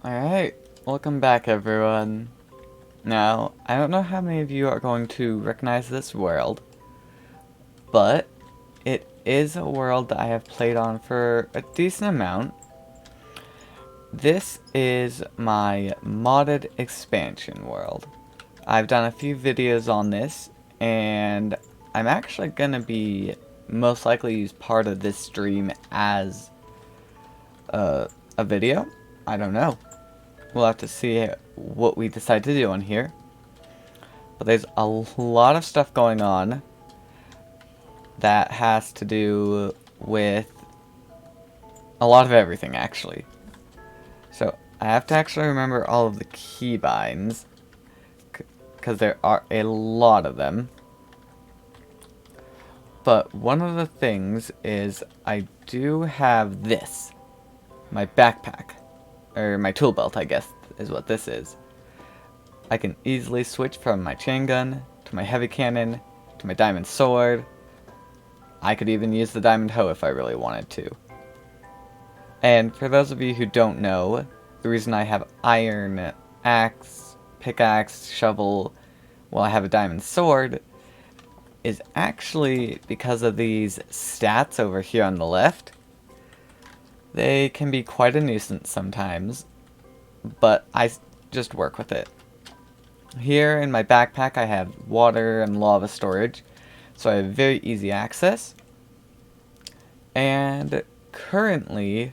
Alright, welcome back everyone. Now, I don't know how many of you are going to recognize this world, but it is a world that I have played on for a decent amount. This is my modded expansion world. I've done a few videos on this, and I'm actually gonna be most likely use part of this stream as a video. I don't know. We'll have to see what we decide to do on here. But there's a lot of stuff going on that has to do with a lot of everything, actually. So I have to actually remember all of the keybinds, because there are a lot of them. But one of the things is I do have this. My backpack. Or my tool belt, I guess, is what this is. I can easily switch from my chain gun, to my heavy cannon, to my diamond sword. I could even use the diamond hoe if I really wanted to. And for those of you who don't know, the reason I have iron axe, pickaxe, shovel, while I have a diamond sword, is actually because of these stats over here on the left. They can be quite a nuisance sometimes, but I just work with it. Here in my backpack I have water and lava storage, so I have very easy access. And currently,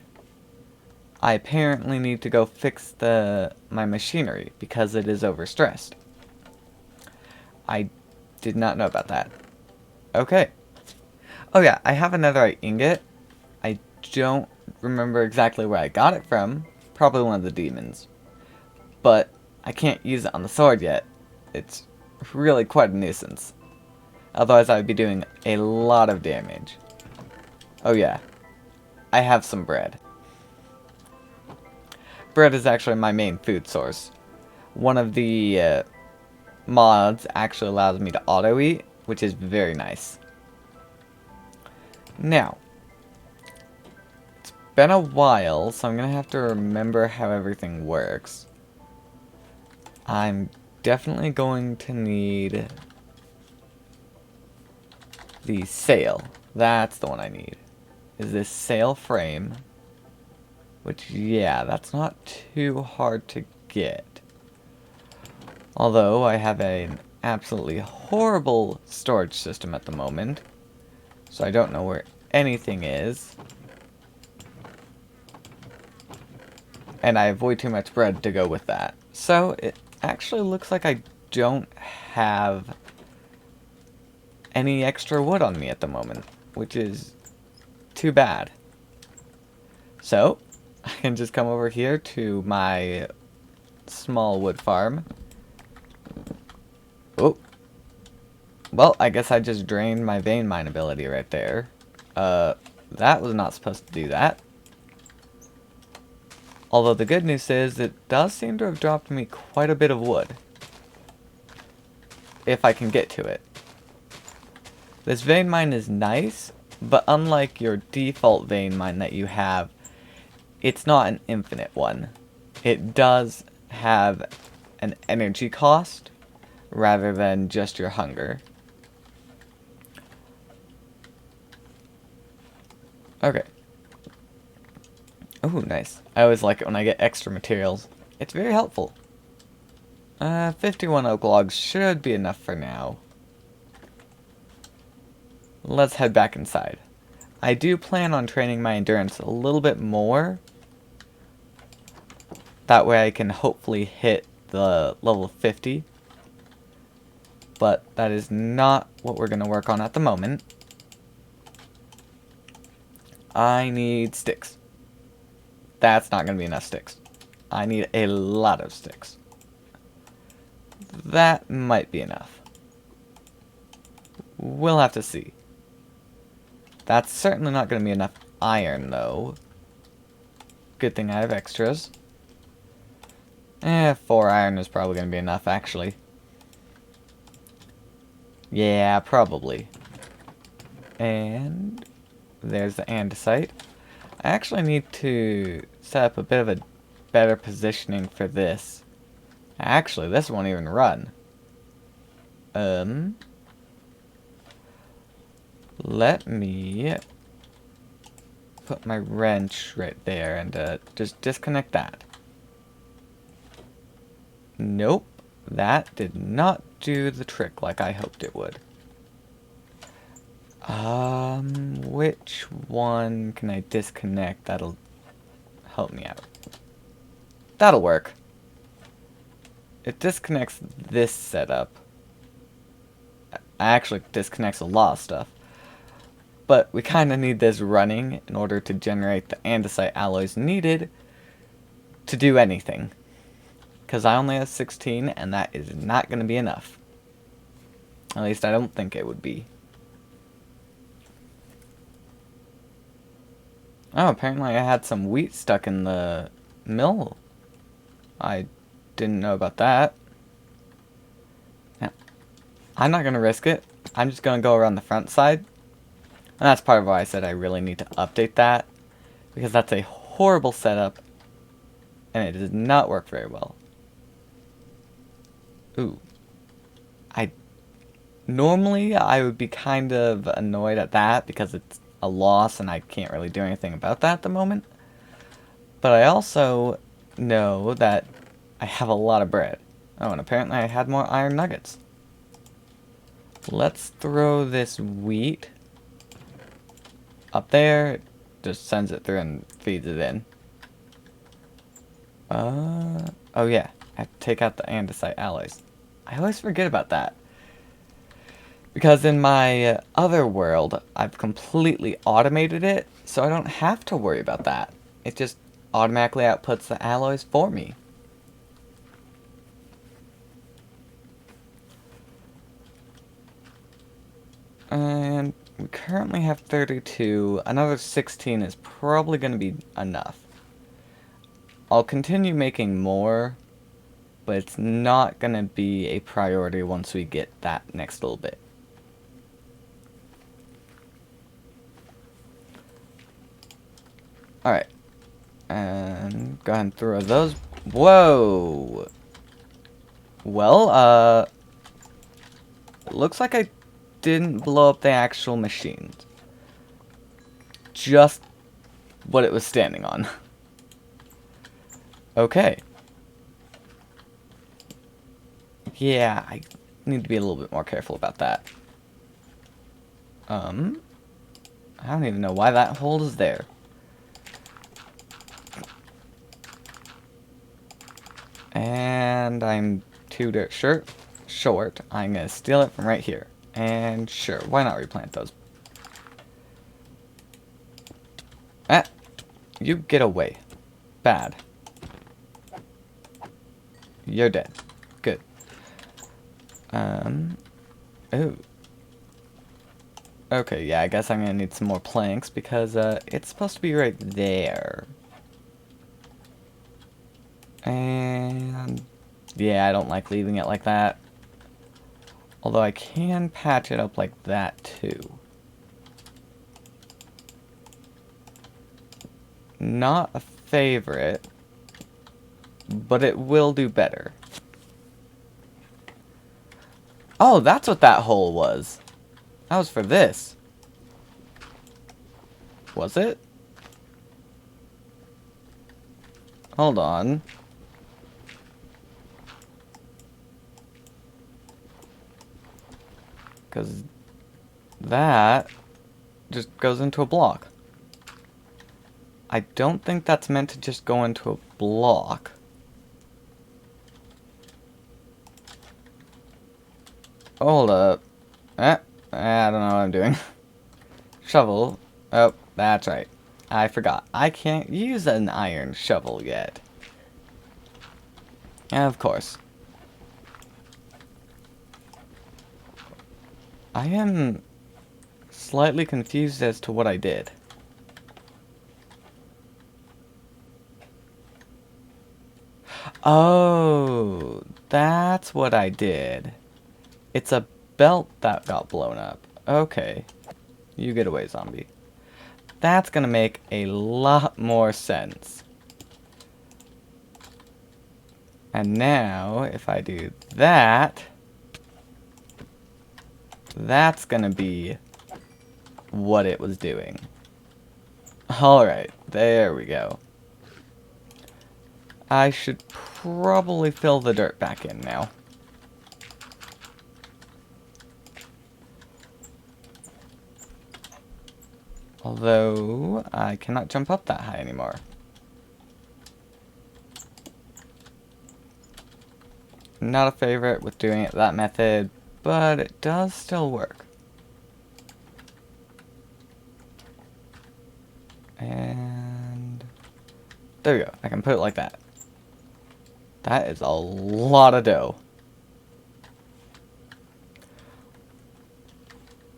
I apparently need to go fix my machinery because it is overstressed. I did not know about that. Okay. Oh yeah, I have another ingot. I don't remember exactly where I got it from. Probably one of the demons. But I can't use it on the sword yet. It's really quite a nuisance. Otherwise I would be doing a lot of damage. Oh yeah. I have some bread. Bread is actually my main food source. One of the mods actually allows me to auto eat, which is very nice. Now, it's been a while, so I'm gonna have to remember how everything works. I'm definitely going to need the sail. That's the one I need. Is this sail frame? Which, yeah, that's not too hard to get. Although I have an absolutely horrible storage system at the moment, so I don't know where anything is. And I have way too much bread to go with that. So it actually looks like I don't have any extra wood on me at the moment, which is too bad. So I can just come over here to my small wood farm. Oh. Well, I guess I just drained my vein mine ability right there. That was not supposed to do that. Although the good news is, it does seem to have dropped me quite a bit of wood. If I can get to it. This vein mine is nice, but unlike your default vein mine that you have, it's not an infinite one. It does have an energy cost, rather than just your hunger. Okay. Oh, nice. I always like it when I get extra materials. It's very helpful. 51 oak logs should be enough for now. Let's head back inside. I do plan on training my endurance a little bit more. That way I can hopefully hit the level 50. But that is not what we're going to work on at the moment. I need sticks. That's not going to be enough sticks. I need a lot of sticks. That might be enough. We'll have to see. That's certainly not going to be enough iron, though. Good thing I have extras. 4 iron is probably going to be enough, actually. Yeah, probably. And there's the andesite. I actually need to set up a bit of a better positioning for this. Actually, this won't even run. Let me put my wrench right there and just disconnect that. Nope, that did not do the trick like I hoped it would. Which one can I disconnect that'll help me out? That'll work. It disconnects this setup. Actually disconnects a lot of stuff. But we kind of need this running in order to generate the andesite alloys needed to do anything. Because I only have 16 and that is not going to be enough. At least I don't think it would be. Oh, apparently I had some wheat stuck in the mill. I didn't know about that. Yeah. I'm not going to risk it. I'm just going to go around the front side. And that's part of why I said I really need to update that. Because that's a horrible setup. And it does not work very well. Ooh. Normally I would be kind of annoyed at that because it's a loss and I can't really do anything about that at the moment. But I also know that I have a lot of bread. Oh, and apparently I had more iron nuggets. Let's throw this wheat up there. It just sends it through and feeds it in. Oh yeah, I have to take out the andesite alloys. I always forget about that. Because in my other world, I've completely automated it, so I don't have to worry about that. It just automatically outputs the alloys for me. And we currently have 32. Another 16 is probably going to be enough. I'll continue making more, but it's not going to be a priority once we get that next little bit. Alright. And go ahead and throw those. Whoa! Well, looks like I didn't blow up the actual machines. Just what it was standing on. Okay. Yeah, I need to be a little bit more careful about that. I don't even know why that hole is there. And I'm 2 dirt short. I'm gonna steal it from right here. And sure, why not replant those? Ah, you get away. Bad. You're dead. Good. Ooh. Okay, yeah, I guess I'm gonna need some more planks because, it's supposed to be right there. And yeah, I don't like leaving it like that. Although I can patch it up like that too. Not a favorite, but it will do better. Oh, that's what that hole was. That was for this. Was it? Hold on. Because that just goes into a block. I don't think that's meant to just go into a block. Hold up. I don't know what I'm doing. Shovel. Oh, that's right. I forgot. I can't use an iron shovel yet. Of course. I am slightly confused as to what I did. Oh, that's what I did. It's a belt that got blown up. Okay. You get away, zombie. That's gonna make a lot more sense. And now, if I do that, that's gonna be what it was doing. Alright, there we go. I should probably fill the dirt back in now. Although, I cannot jump up that high anymore. Not a favorite with doing it that method, but it does still work. And there we go. I can put it like that. That is a lot of dough.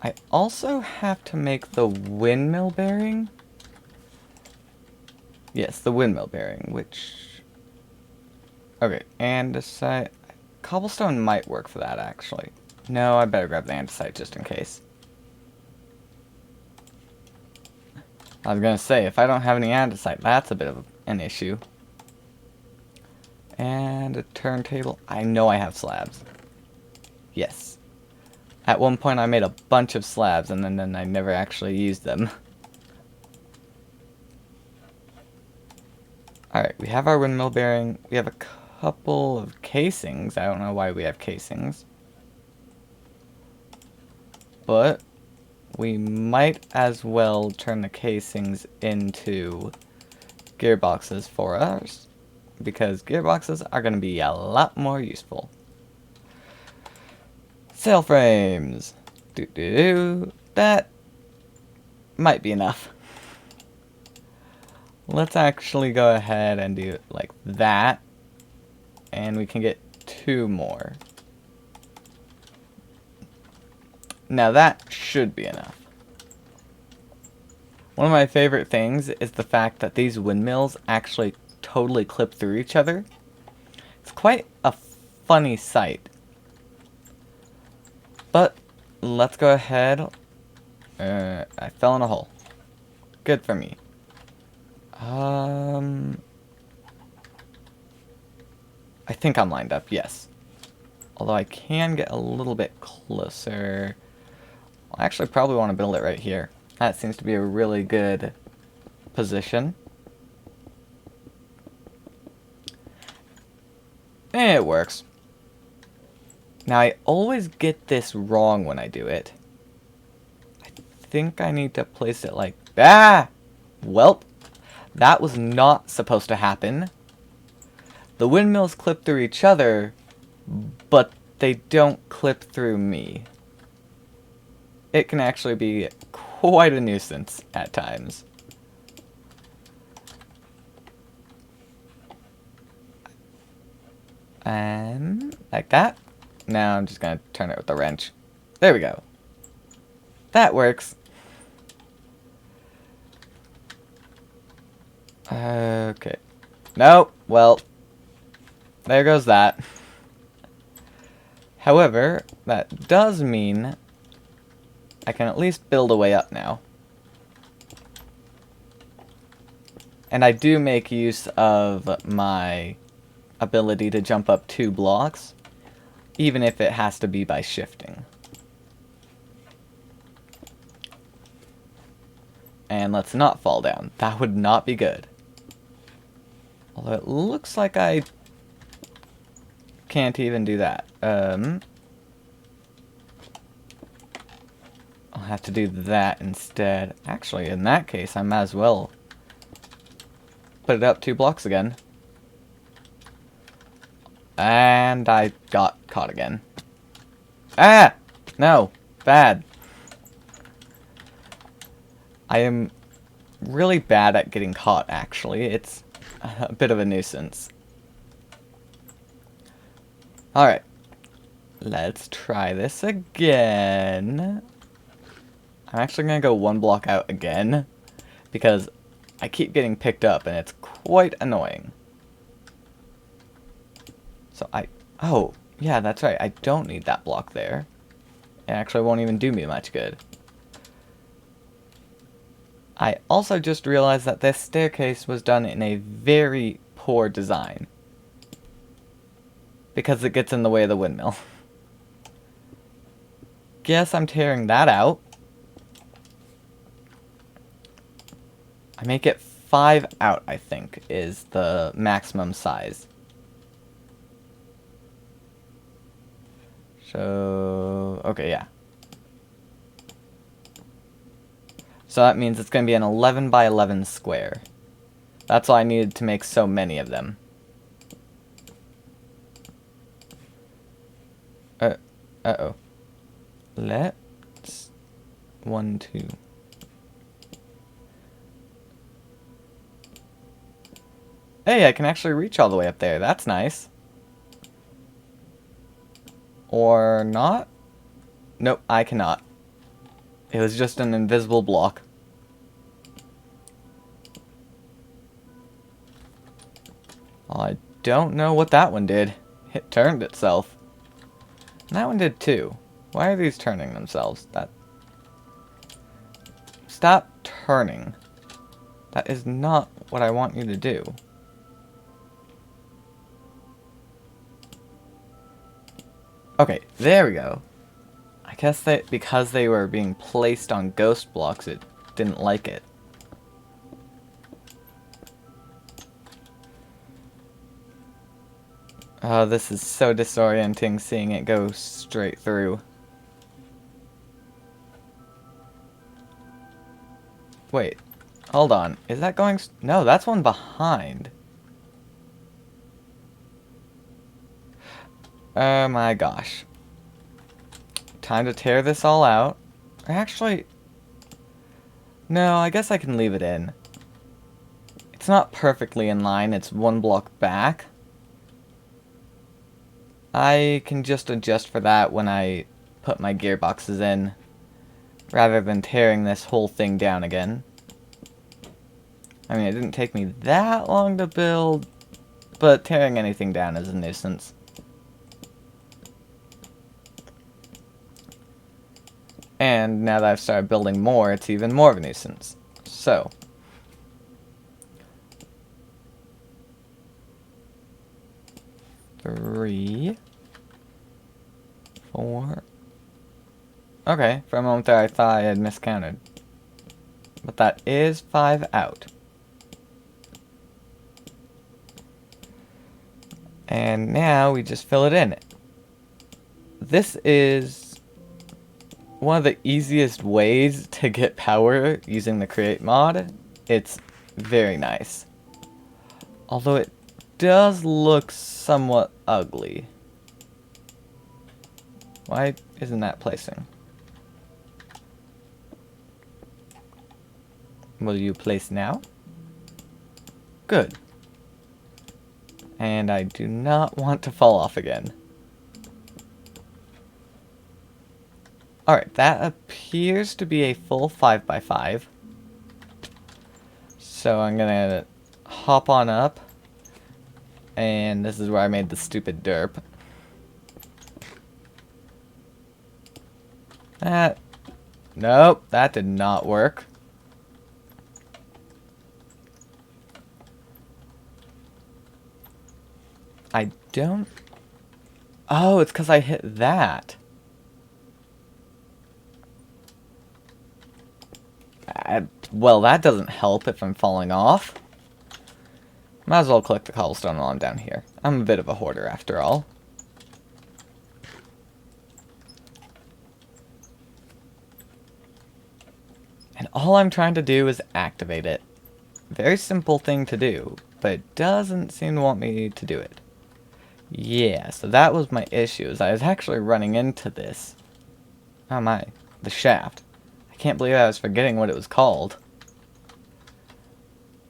I also have to make the windmill bearing. Yes, the windmill bearing, which... Okay, andesite. Cobblestone might work for that, actually. No, I better grab the andesite just in case. I was gonna say, if I don't have any andesite, that's a bit of an issue. And a turntable. I know I have slabs. Yes. At one point I made a bunch of slabs and then I never actually used them. Alright, we have our windmill bearing. We have a couple of casings. I don't know why we have casings. But we might as well turn the casings into gearboxes for us, because gearboxes are going to be a lot more useful. Sail frames. That might be enough. Let's actually go ahead and do it like that. And we can get 2 more. Now that should be enough. One of my favorite things is the fact that these windmills actually totally clip through each other. It's quite a funny sight. But let's go ahead. I fell in a hole. Good for me. I think I'm lined up, yes. Although I can get a little bit closer. I actually probably want to build it right here. That seems to be a really good position. It works. Now I always get this wrong when I do it. I think I need to place it like... Ah! Welp. That was not supposed to happen. The windmills clip through each other, but they don't clip through me. It can actually be quite a nuisance at times. And like that. Now I'm just going to turn it with the wrench. There we go. That works. Okay. Nope. Well, there goes that. However, that does mean I can at least build a way up now. And I do make use of my ability to jump up 2 blocks, even if it has to be by shifting. And let's not fall down. That would not be good. Although it looks like I can't even do that. I'll have to do that instead. Actually, in that case, I might as well put it up 2 blocks again. And I got caught again. Ah! No. Bad. I am really bad at getting caught, actually. It's a bit of a nuisance. Alright. Let's try this again. I'm actually going to go 1 block out again, because I keep getting picked up and it's quite annoying. So oh, yeah, that's right. I don't need that block there. It actually won't even do me much good. I also just realized that this staircase was done in a very poor design. because it gets in the way of the windmill. Guess I'm tearing that out. I make it 5 out, I think, is the maximum size. So, okay, yeah. So that means it's going to be an 11 by 11 square. That's why I needed to make so many of them. Uh-oh. Let's... 1, 2... Hey, I can actually reach all the way up there. That's nice. Or not? Nope, I cannot. It was just an invisible block. I don't know what that one did. It turned itself. And that one did too. Why are these turning themselves? Stop turning. That is not what I want you to do. Okay, there we go. I guess that because they were being placed on ghost blocks, it didn't like it. Oh, this is so disorienting seeing it go straight through. Wait, hold on. Is that going... No, that's one behind. Oh my gosh. Time to tear this all out. Actually... No, I guess I can leave it in. It's not perfectly in line, it's one block back. I can just adjust for that when I put my gearboxes in, rather than tearing this whole thing down again. I mean, it didn't take me that long to build, but tearing anything down is a nuisance. And now that I've started building more, it's even more of a nuisance. So, three, 4. Okay, for a moment there I thought I had miscounted. But that is 5 out. And now we just fill it in. This is one of the easiest ways to get power using the create mod. It's very nice. Although it does look somewhat ugly. Why isn't that placing? Will you place now? Good. And I do not want to fall off again. Alright, that appears to be a full 5x5. So I'm gonna hop on up. And this is where I made the stupid derp. Nope, that did not work. I don't... Oh, it's because I hit that. Well, that doesn't help if I'm falling off. Might as well collect the cobblestone while I'm down here. I'm a bit of a hoarder after all. And all I'm trying to do is activate it. Very simple thing to do, but it doesn't seem to want me to do it. Yeah, so that was my issue, is I was actually running into this. Oh my, the shaft. I can't believe I was forgetting what it was called.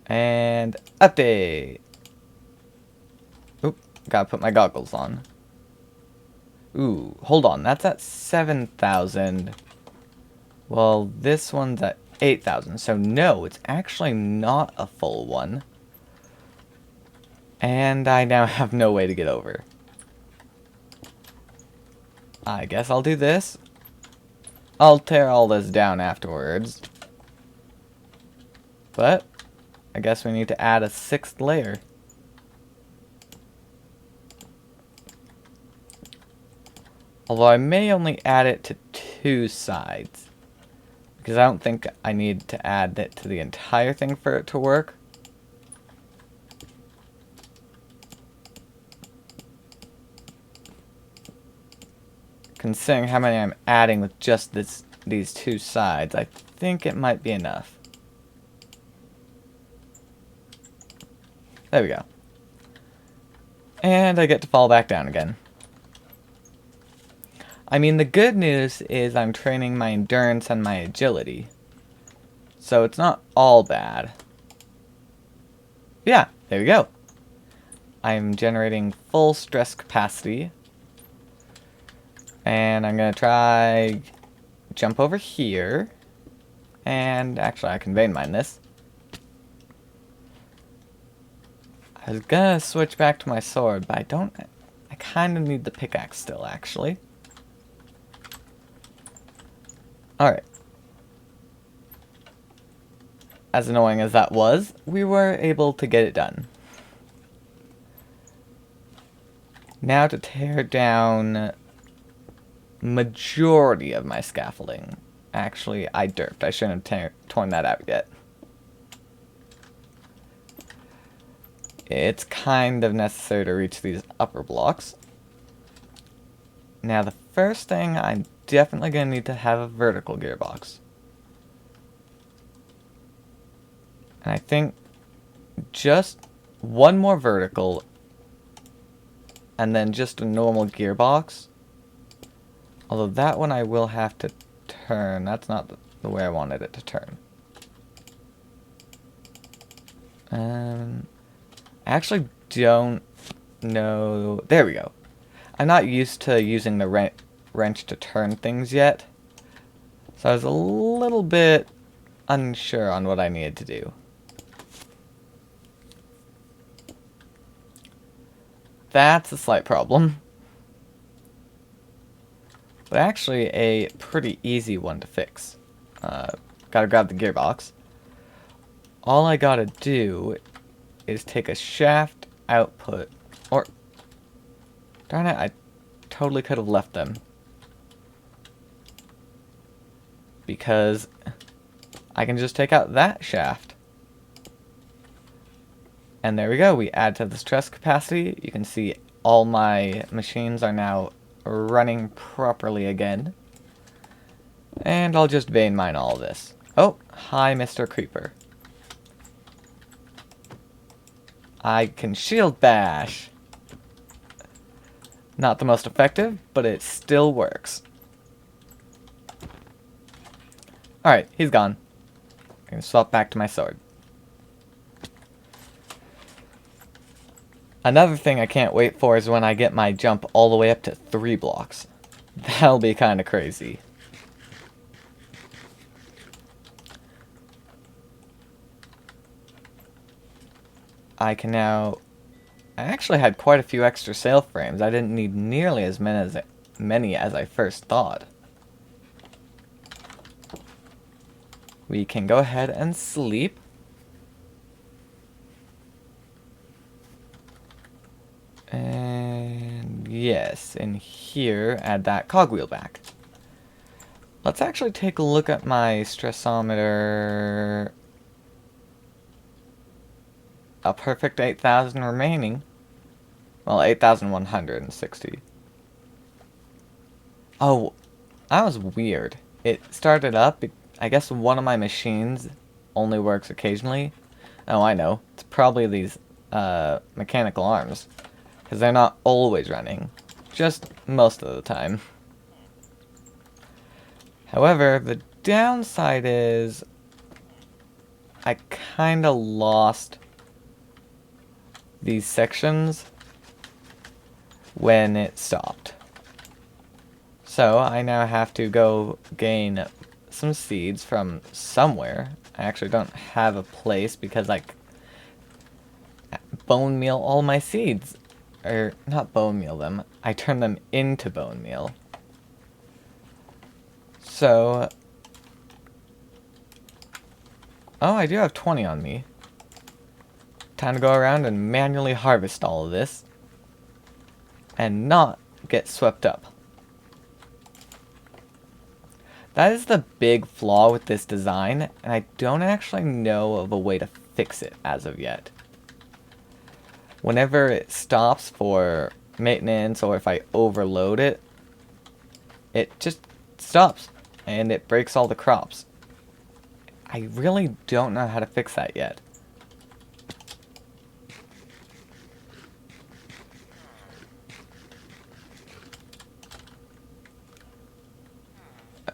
And update. Oop, gotta put my goggles on. Ooh, hold on, that's at 7,000. Well, this one's at 8,000, so no, it's actually not a full one. And I now have no way to get over. I guess I'll do this. I'll tear all this down afterwards. But I guess we need to add a 6th layer. Although I may only add it to 2 sides. Because I don't think I need to add it to the entire thing for it to work. Considering how many I'm adding with just these 2 sides, I think it might be enough. There we go. And I get to fall back down again. I mean, the good news is I'm training my endurance and my agility. So it's not all bad. Yeah, there we go. I'm generating full stress capacity. And I'm going to try jump over here. And actually, I can vein mine this. I was going to switch back to my sword, but I kind of need the pickaxe still, actually. Alright. As annoying as that was, we were able to get it done. Now to tear down majority of my scaffolding. Actually, I derped. I shouldn't have torn that out yet. It's kind of necessary to reach these upper blocks. Now the first thing, I'm definitely going to need to have a vertical gearbox. And I think just one more vertical and then just a normal gearbox. Although that one I will have to turn. That's not the way I wanted it to turn. I actually don't know. There we go. I'm not used to using the wrench to turn things yet. So I was a little bit unsure on what I needed to do. That's a slight problem. But actually a pretty easy one to fix. Gotta grab the gearbox. All I gotta do is take a shaft output, or darn it, I totally could have left them. Because I can just take out that shaft. And there we go, we add to the stress capacity. You can see all my machines are now running properly again. And I'll just vein mine all of this. Oh, hi Mr. Creeper. I can shield bash. Not the most effective, but it still works. Alright, he's gone. I'm gonna swap back to my sword. Another thing I can't wait for is when I get my jump all the way up to 3 blocks. That'll be kind of crazy. I can now... I actually had quite a few extra sail frames. I didn't need nearly as many as I first thought. We can go ahead and sleep. And yes, in here, add that cogwheel back. Let's actually take a look at my stressometer. A perfect 8,000 remaining. Well, 8,160. Oh, that was weird. It started up. I guess one of my machines only works occasionally. Oh, I know. It's probably these mechanical arms. Because they're not always running. Just most of the time. However, the downside is I kind of lost these sections when it stopped. So I now have to go gain some seeds from somewhere. I actually don't have a place because I bone meal all my seeds. Or, not bone meal them. I turn them into bone meal. So... oh, I do have 20 on me. Time to go around and manually harvest all of this. And not get swept up. That is the big flaw with this design, and I don't actually know of a way to fix it as of yet. Whenever it stops for maintenance or if I overload it, it just stops and it breaks all the crops. I really don't know how to fix that yet.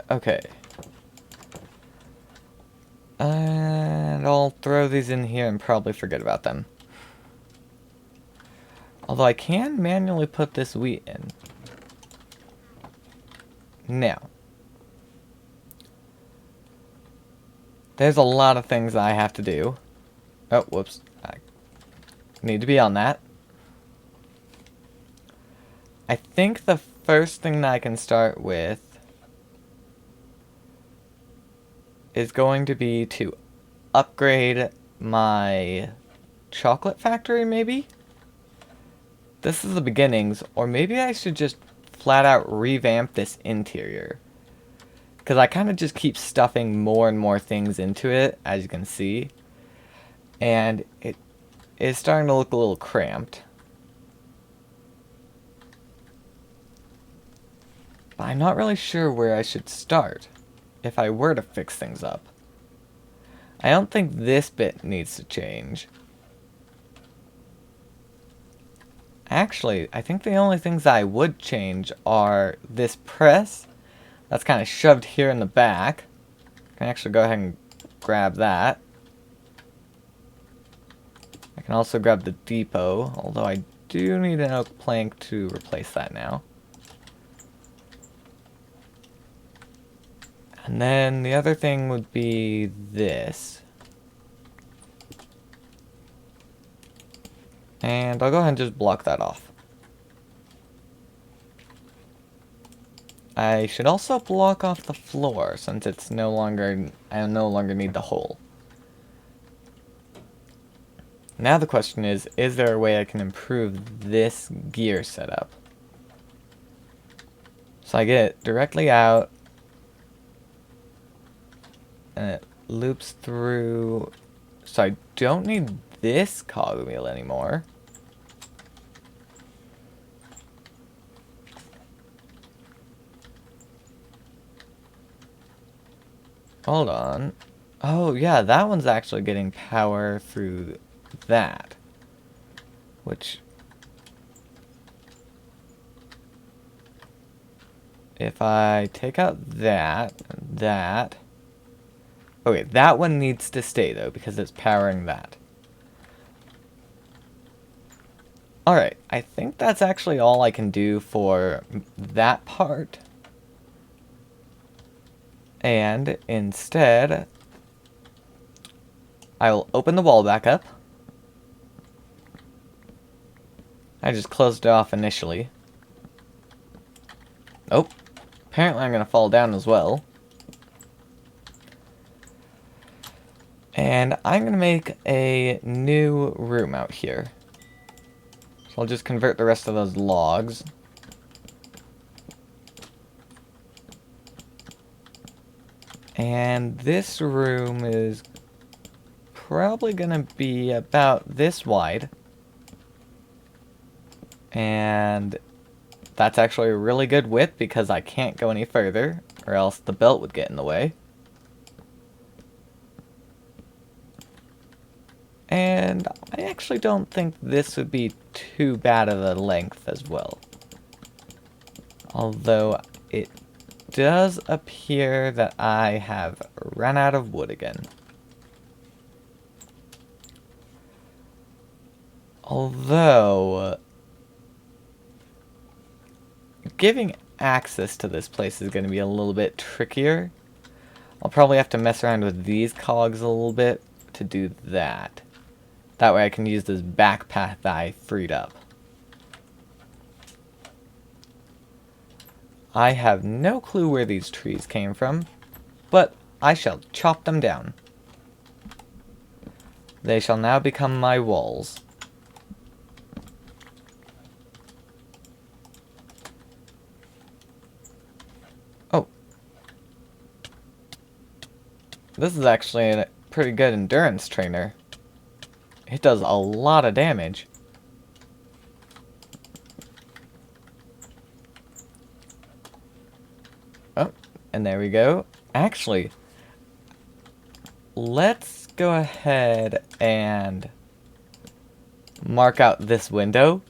Okay. And I'll throw these in here and probably forget about them. Although I can manually put this wheat in. Now. There's a lot of things I have to do. Oh, whoops. I need to be on that. I think the first thing that I can start with is going to be to upgrade my chocolate factory, maybe? This is the beginnings, or maybe I should just flat out revamp this interior. Because I kind of just keep stuffing more and more things into it, as you can see. And it is starting to look a little cramped. But I'm not really sure where I should start, if I were to fix things up. I don't think this bit needs to change. Actually, I think the only things I would change are this press. That's kind of shoved here in the back. I can actually go ahead and grab that. I can also grab the depot, although I do need an oak plank to replace that now. And then the other thing would be this. And I'll go ahead and just block that off. I should also block off the floor since it's no longer, I no longer need the hole. Now the question is there a way I can improve this gear setup? So I get it directly out, and it loops through, so I don't need this cogwheel anymore. Hold on. Oh yeah, that one's actually getting power through that. Which, if I take out that, and that. Okay, that one needs to stay though, because it's powering that. Alright, I think that's actually all I can do for that part. And instead, I will open the wall back up. I just closed it off initially. Oh, apparently I'm going to fall down as well. And I'm going to make a new room out here. So I'll just convert the rest of those logs. And this room is probably going to be about this wide. And that's actually a really good width because I can't go any further, or else the belt would get in the way. And I actually don't think this would be too bad of a length as well. Although it does appear that I have run out of wood again. Although giving access to this place is going to be a little bit trickier. I'll probably have to mess around with these cogs a little bit to do that. That way I can use this back path that I freed up. I have no clue where these trees came from, but I shall chop them down. They shall now become my walls. This is actually a pretty good endurance trainer. It does a lot of damage. Oh, and there we go. Actually, let's go ahead and mark out this window,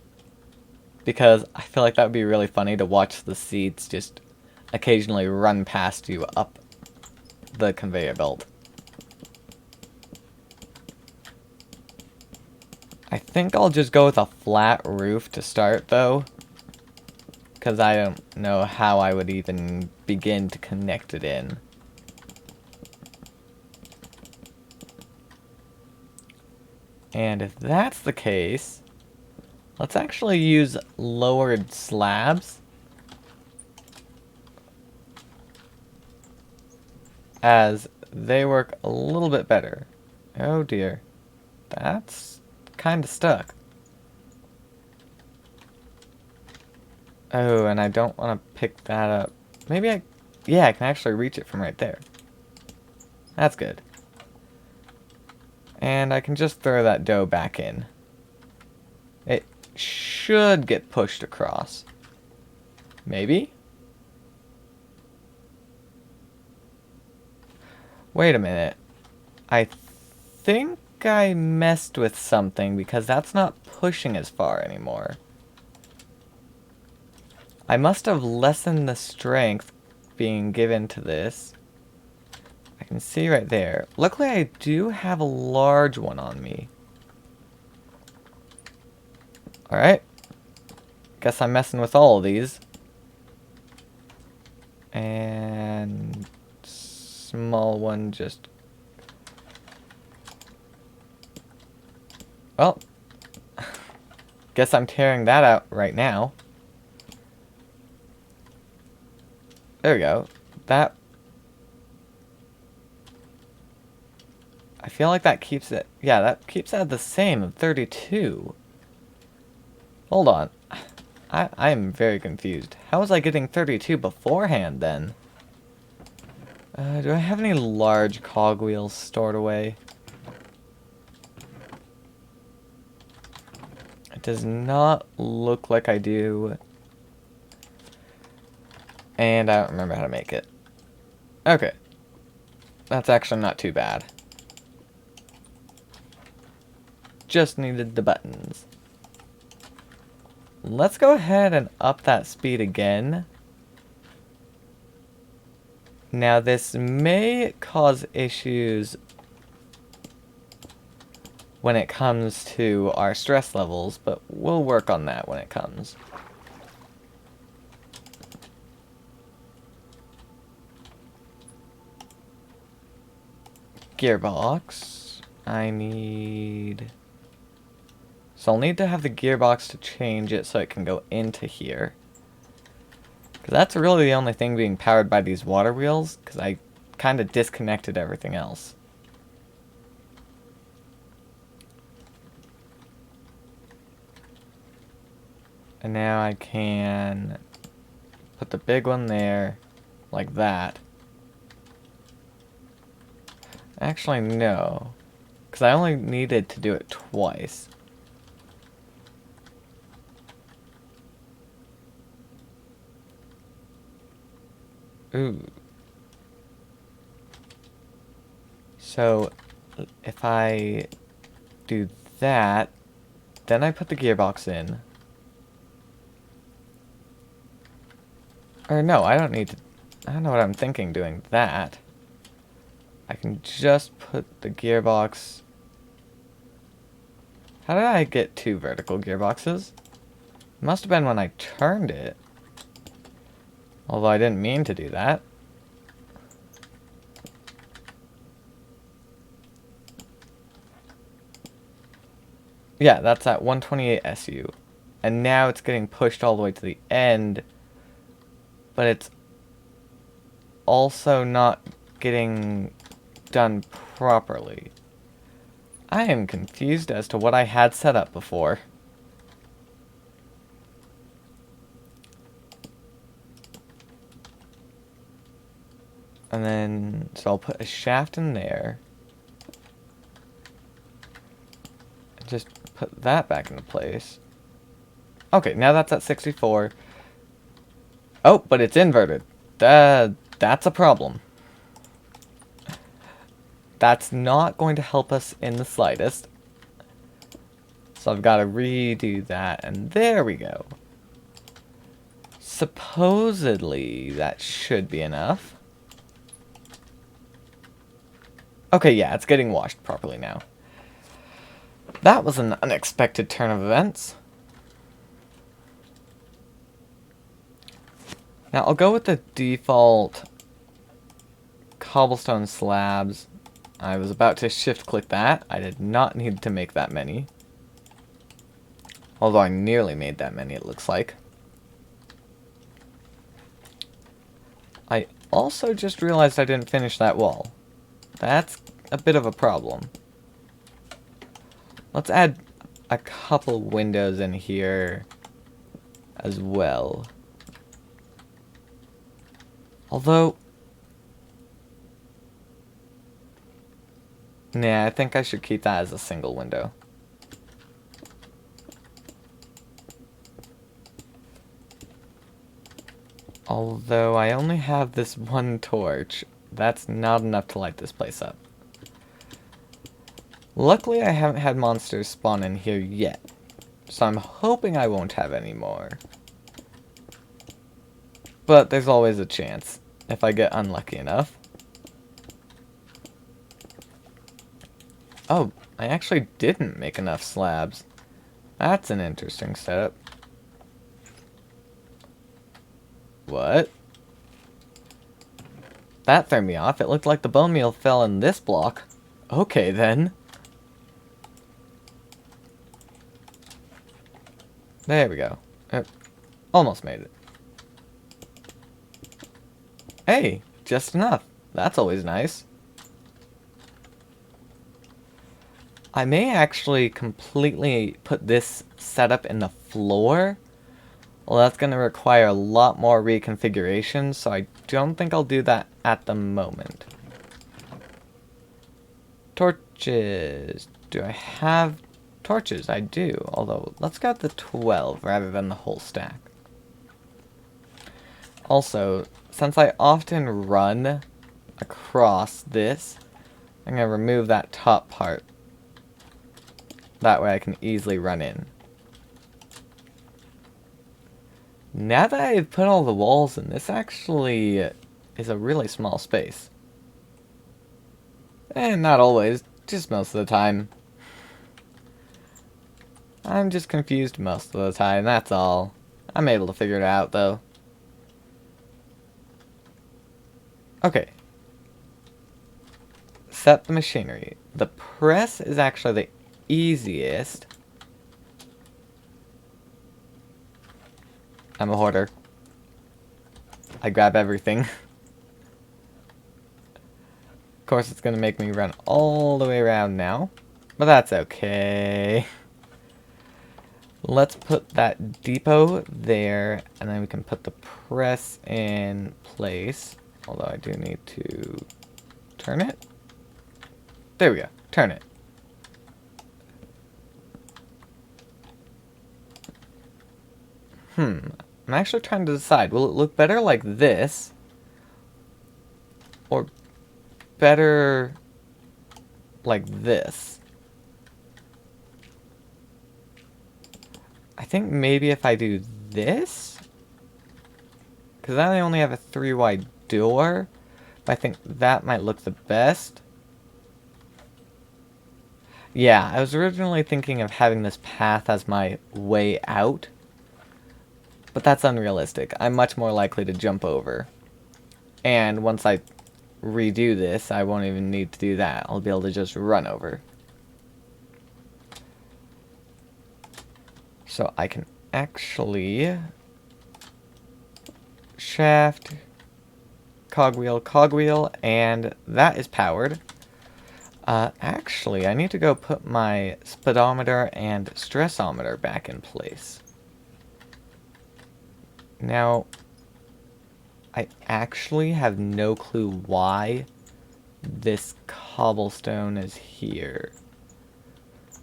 because I feel like that would be really funny to watch the seeds just occasionally run past you up the conveyor belt. I think I'll just go with a flat roof to start, though, because I don't know how I would even begin to connect it in. And if that's the case, let's actually use lowered slabs, as they work a little bit better. Oh dear. That's kind of stuck. Oh, and I don't want to pick that up. Maybe yeah, I can actually reach it from right there. That's good. And I can just throw that dough back in. It should get pushed across. Maybe? Wait a minute. I think I messed with something, because that's not pushing as far anymore. I must have lessened the strength being given to this. I can see right there. Luckily, I do have a large one on me. Alright. Guess I'm messing with all of these. And small one just... Well, guess I'm tearing that out right now. There we go. That... I feel like that keeps it... Yeah, that keeps it the same of 32. Hold on. I am very confused. How was I getting 32 beforehand, then? Do I have any large cogwheels stored away? It does not look like I do. And I don't remember how to make it. Okay. That's actually not too bad. Just needed the buttons. Let's go ahead and up that speed again. Now this may cause issues when it comes to our stress levels, but we'll work on that when it comes. Gearbox. I need... So I'll need to have the gearbox to change it so it can go into here. Because that's really the only thing being powered by these water wheels, because I kind of disconnected everything else. And now I can put the big one there, like that. Actually, no. Because I only needed to do it twice. Ooh. So, if I do that, then I put the gearbox in. Or no, I don't need to... I don't know what I'm thinking doing that. I can just put the gearbox... How did I get 2 vertical gearboxes? It must have been when I turned it. Although I didn't mean to do that. Yeah, that's at 128 SU. And now it's getting pushed all the way to the end. But it's also not getting done properly. I am confused as to what I had set up before. And then, so I'll put a shaft in there. Just put that back into place. Okay, now that's at 64. Oh, but it's inverted. That's a problem. That's not going to help us in the slightest. So I've got to redo that, and there we go. Supposedly, that should be enough. Okay, yeah, it's getting washed properly now. That was an unexpected turn of events. Now, I'll go with the default cobblestone slabs. I was about to shift-click that. I did not need to make that many. Although I nearly made that many, it looks like. I also just realized I didn't finish that wall. That's a bit of a problem. Let's add a couple windows in here as well. Although, nah, I think I should keep that as a single window. Although I only have this one torch, that's not enough to light this place up. Luckily, I haven't had monsters spawn in here yet, so I'm hoping I won't have any more. But there's always a chance, if I get unlucky enough. Oh, I actually didn't make enough slabs. That's an interesting setup. What? That threw me off. It looked like the bone meal fell in this block. Okay, then. There we go. Almost made it. Hey, just enough. That's always nice. I may actually completely put this setup in the floor. Well, that's going to require a lot more reconfiguration, so I don't think I'll do that at the moment. Torches. Do I have torches? I do, although let's go with the 12 rather than the whole stack. Also, since I often run across this, I'm going to remove that top part. That way I can easily run in. Now that I've put all the walls in, this actually is a really small space. And not always, just most of the time. I'm just confused most of the time, that's all. I'm able to figure it out, though. Okay. Set the machinery. The press is actually the easiest. I'm a hoarder. I grab everything. Of course, it's going to make me run all the way around now. But that's okay. Let's put that depot there, and then we can put the press in place. Although I do need to turn it. There we go. Turn it. I'm actually trying to decide, will it look better like this? Or better like this? I think maybe if I do this? Because I only have a 3-wide door. But I think that might look the best. Yeah, I was originally thinking of having this path as my way out. But that's unrealistic. I'm much more likely to jump over. And once I redo this, I won't even need to do that. I'll be able to just run over. So I can actually shaft, cogwheel, and that is powered. Actually, I need to go put my speedometer and stressometer back in place. Now, I actually have no clue why this cobblestone is here.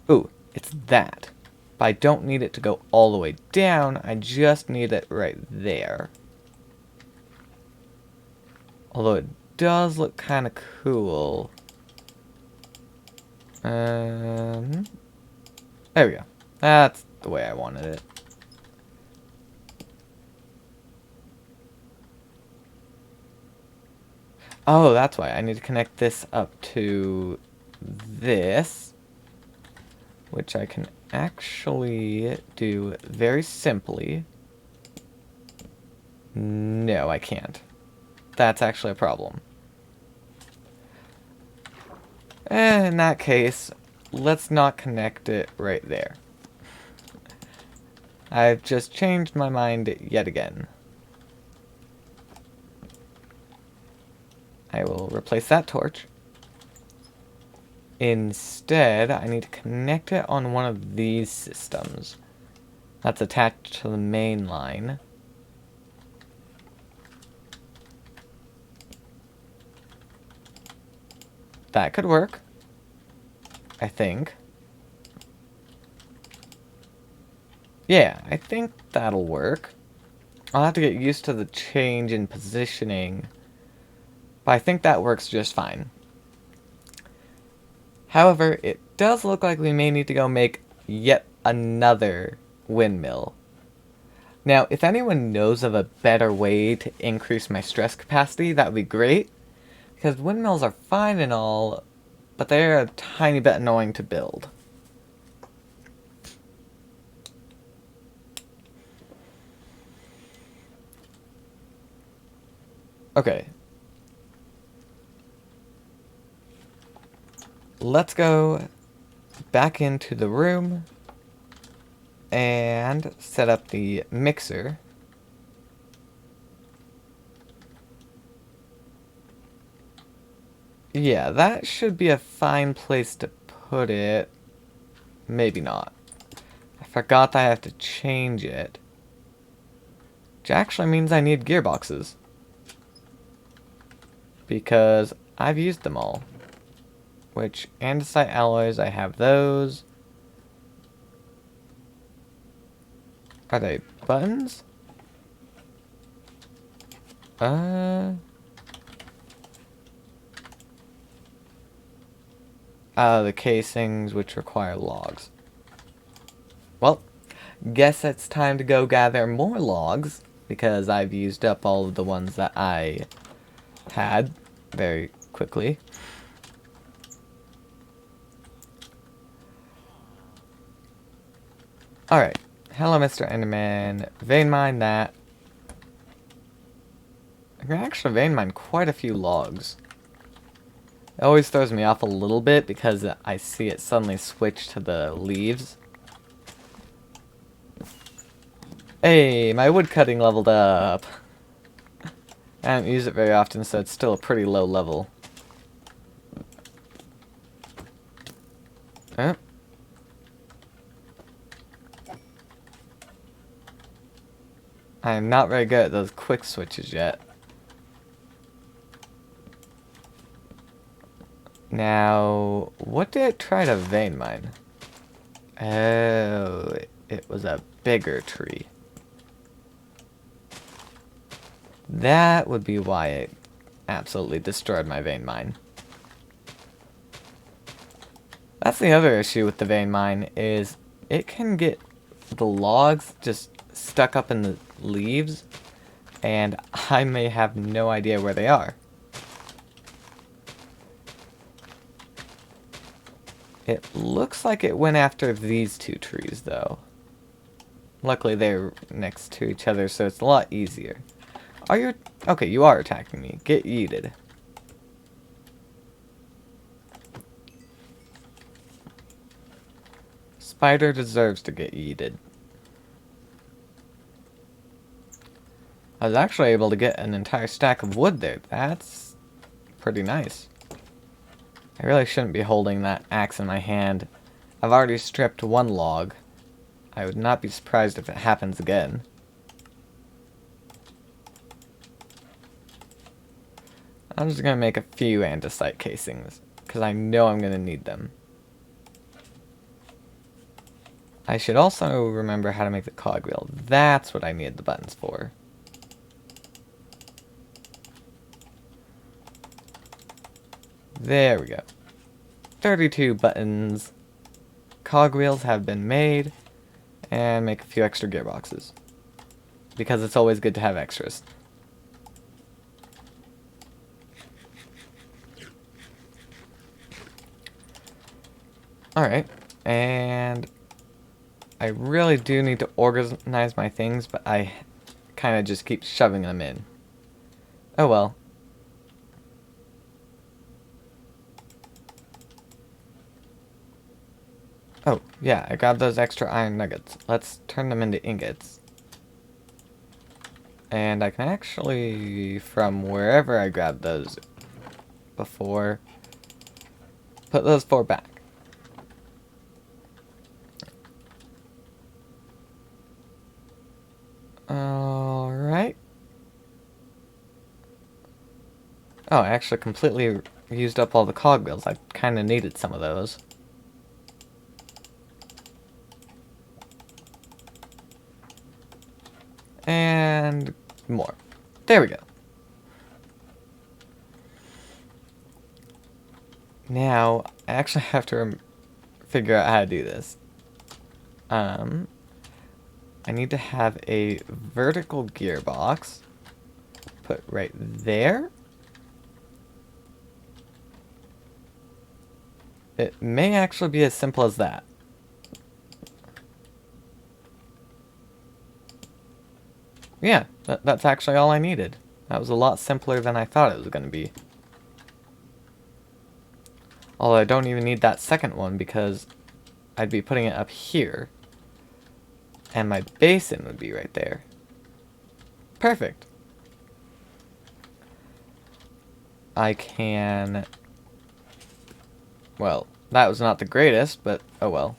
Ooh, it's that. But I don't need it to go all the way down, I just need it right there. Although it does look kind of cool. There we go. That's the way I wanted it. Oh, that's why. I need to connect this up to this, which I can actually do very simply. No, I can't. That's actually a problem. In that case, let's not connect it right there. I've just changed my mind yet again. I will replace that torch. Instead, I need to connect it on one of these systems. That's attached to the main line. That could work, I think. Yeah, I think that'll work. I'll have to get used to the change in positioning, but I think that works just fine. However, it does look like we may need to go make yet another windmill. Now, if anyone knows of a better way to increase my stress capacity, that would be great. Because windmills are fine and all, but they're a tiny bit annoying to build. Okay. Let's go back into the room and set up the mixer. Yeah, that should be a fine place to put it. Maybe not. I forgot that I have to change it. Which actually means I need gearboxes. Because I've used them all. Which, andesite alloys, I have those. Are they buttons? Oh, the casings which require logs. Well, guess it's time to go gather more logs, because I've used up all of the ones that I had very quickly. Alright, hello Mr. Enderman. Vein mine that. I can actually vein mine quite a few logs. It always throws me off a little bit because I see it suddenly switch to the leaves. Hey, my wood cutting leveled up. I don't use it very often, so it's still a pretty low level. Oh. I'm not very good at those quick switches yet. Now, what did it try to vein mine? Oh, it was a bigger tree. That would be why it absolutely destroyed my vein mine. That's the other issue with the vein mine, is it can get the logs just stuck up in the leaves, and I may have no idea where they are. It looks like it went after these two trees, though. Luckily, they're next to each other, so it's a lot easier. Are you... Okay, you are attacking me. Get yeeted. Spider deserves to get yeeted. I was actually able to get an entire stack of wood there. That's pretty nice. I really shouldn't be holding that axe in my hand. I've already stripped one log. I would not be surprised if it happens again. I'm just going to make a few andesite casings, because I know I'm going to need them. I should also remember how to make the cogwheel. That's what I need the buttons for. There we go. 32 buttons. Cogwheels have been made. And make a few extra gearboxes. Because it's always good to have extras. Alright, and I really do need to organize my things, but I kind of just keep shoving them in. Oh well. Oh, yeah, I grabbed those extra iron nuggets. Let's turn them into ingots. And I can actually, from wherever I grabbed those before, put those 4 back. Alright. Oh, I actually completely used up all the cogwheels. I kind of needed some of those. And more. There we go. Now, I actually have to figure out how to do this. I need to have a vertical gearbox put right there. It may actually be as simple as that. Yeah, that's actually all I needed. That was a lot simpler than I thought it was going to be. Although I don't even need that second one because I'd be putting it up here. And my basin would be right there. Perfect. I can... Well, that was not the greatest, but oh well.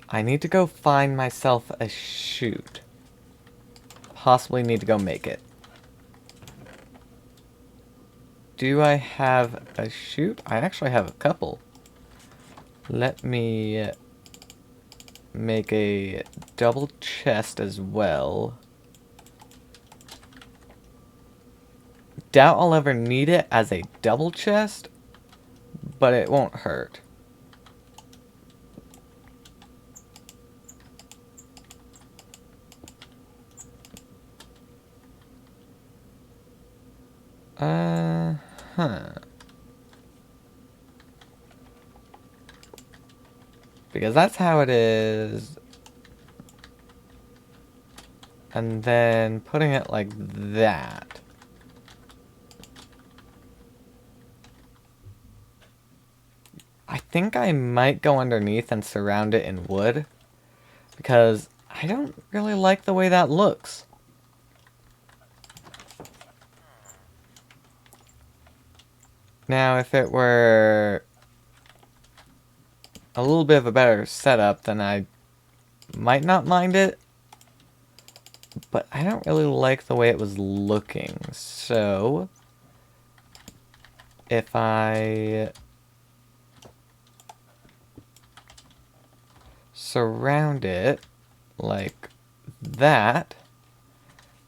I need to go find myself a chute. Possibly need to go make it. Do I have a chute? I actually have a couple. Let me make a double chest as well. Doubt I'll ever need it as a double chest, but it won't hurt. Because that's how it is. And then putting it like that. I think I might go underneath and surround it in wood. Because I don't really like the way that looks. Now, if it were a little bit of a better setup, then I might not mind it. But I don't really like the way it was looking. So, if I surround it like that,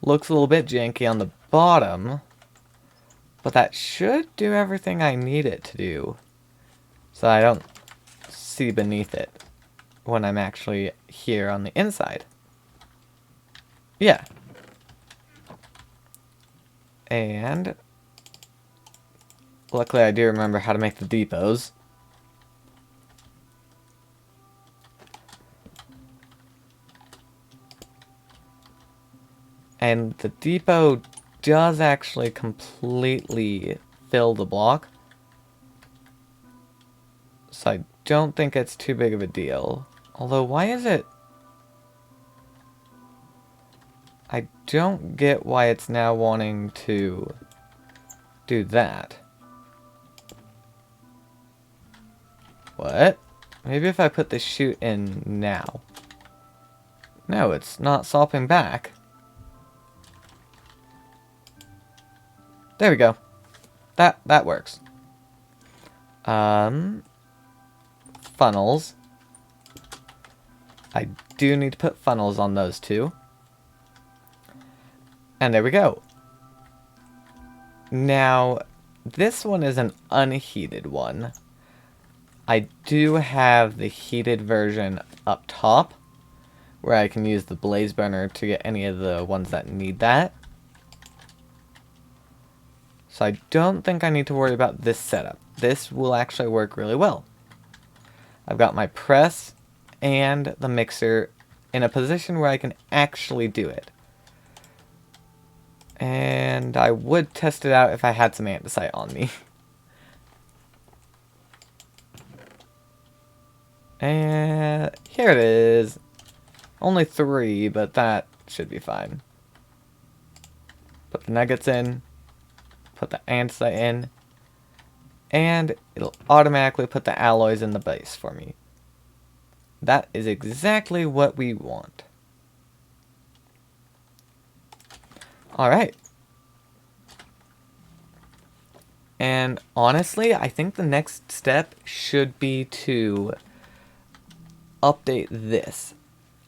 looks a little bit janky on the bottom. But that should do everything I need it to do. So I don't see beneath it when I'm actually here on the inside. Yeah. And luckily I do remember how to make the depots. And the depot does actually completely fill the block. So I don't think it's too big of a deal. Although, why is it... I don't get why it's now wanting to do that. What? Maybe if I put the chute in now. No, it's not swapping back. There we go. That works. Funnels. I do need to put funnels on those two. And there we go. Now, this one is an unheated one. I do have the heated version up top, where I can use the blaze burner to get any of the ones that need that. So I don't think I need to worry about this setup. This will actually work really well. I've got my press and the mixer in a position where I can actually do it. And I would test it out if I had some andesite on me. And here it is. Only 3, but that should be fine. Put the nuggets in. Put the andesite in. And it'll automatically put the alloys in the base for me. That is exactly what we want. Alright. And honestly, I think the next step should be to update this.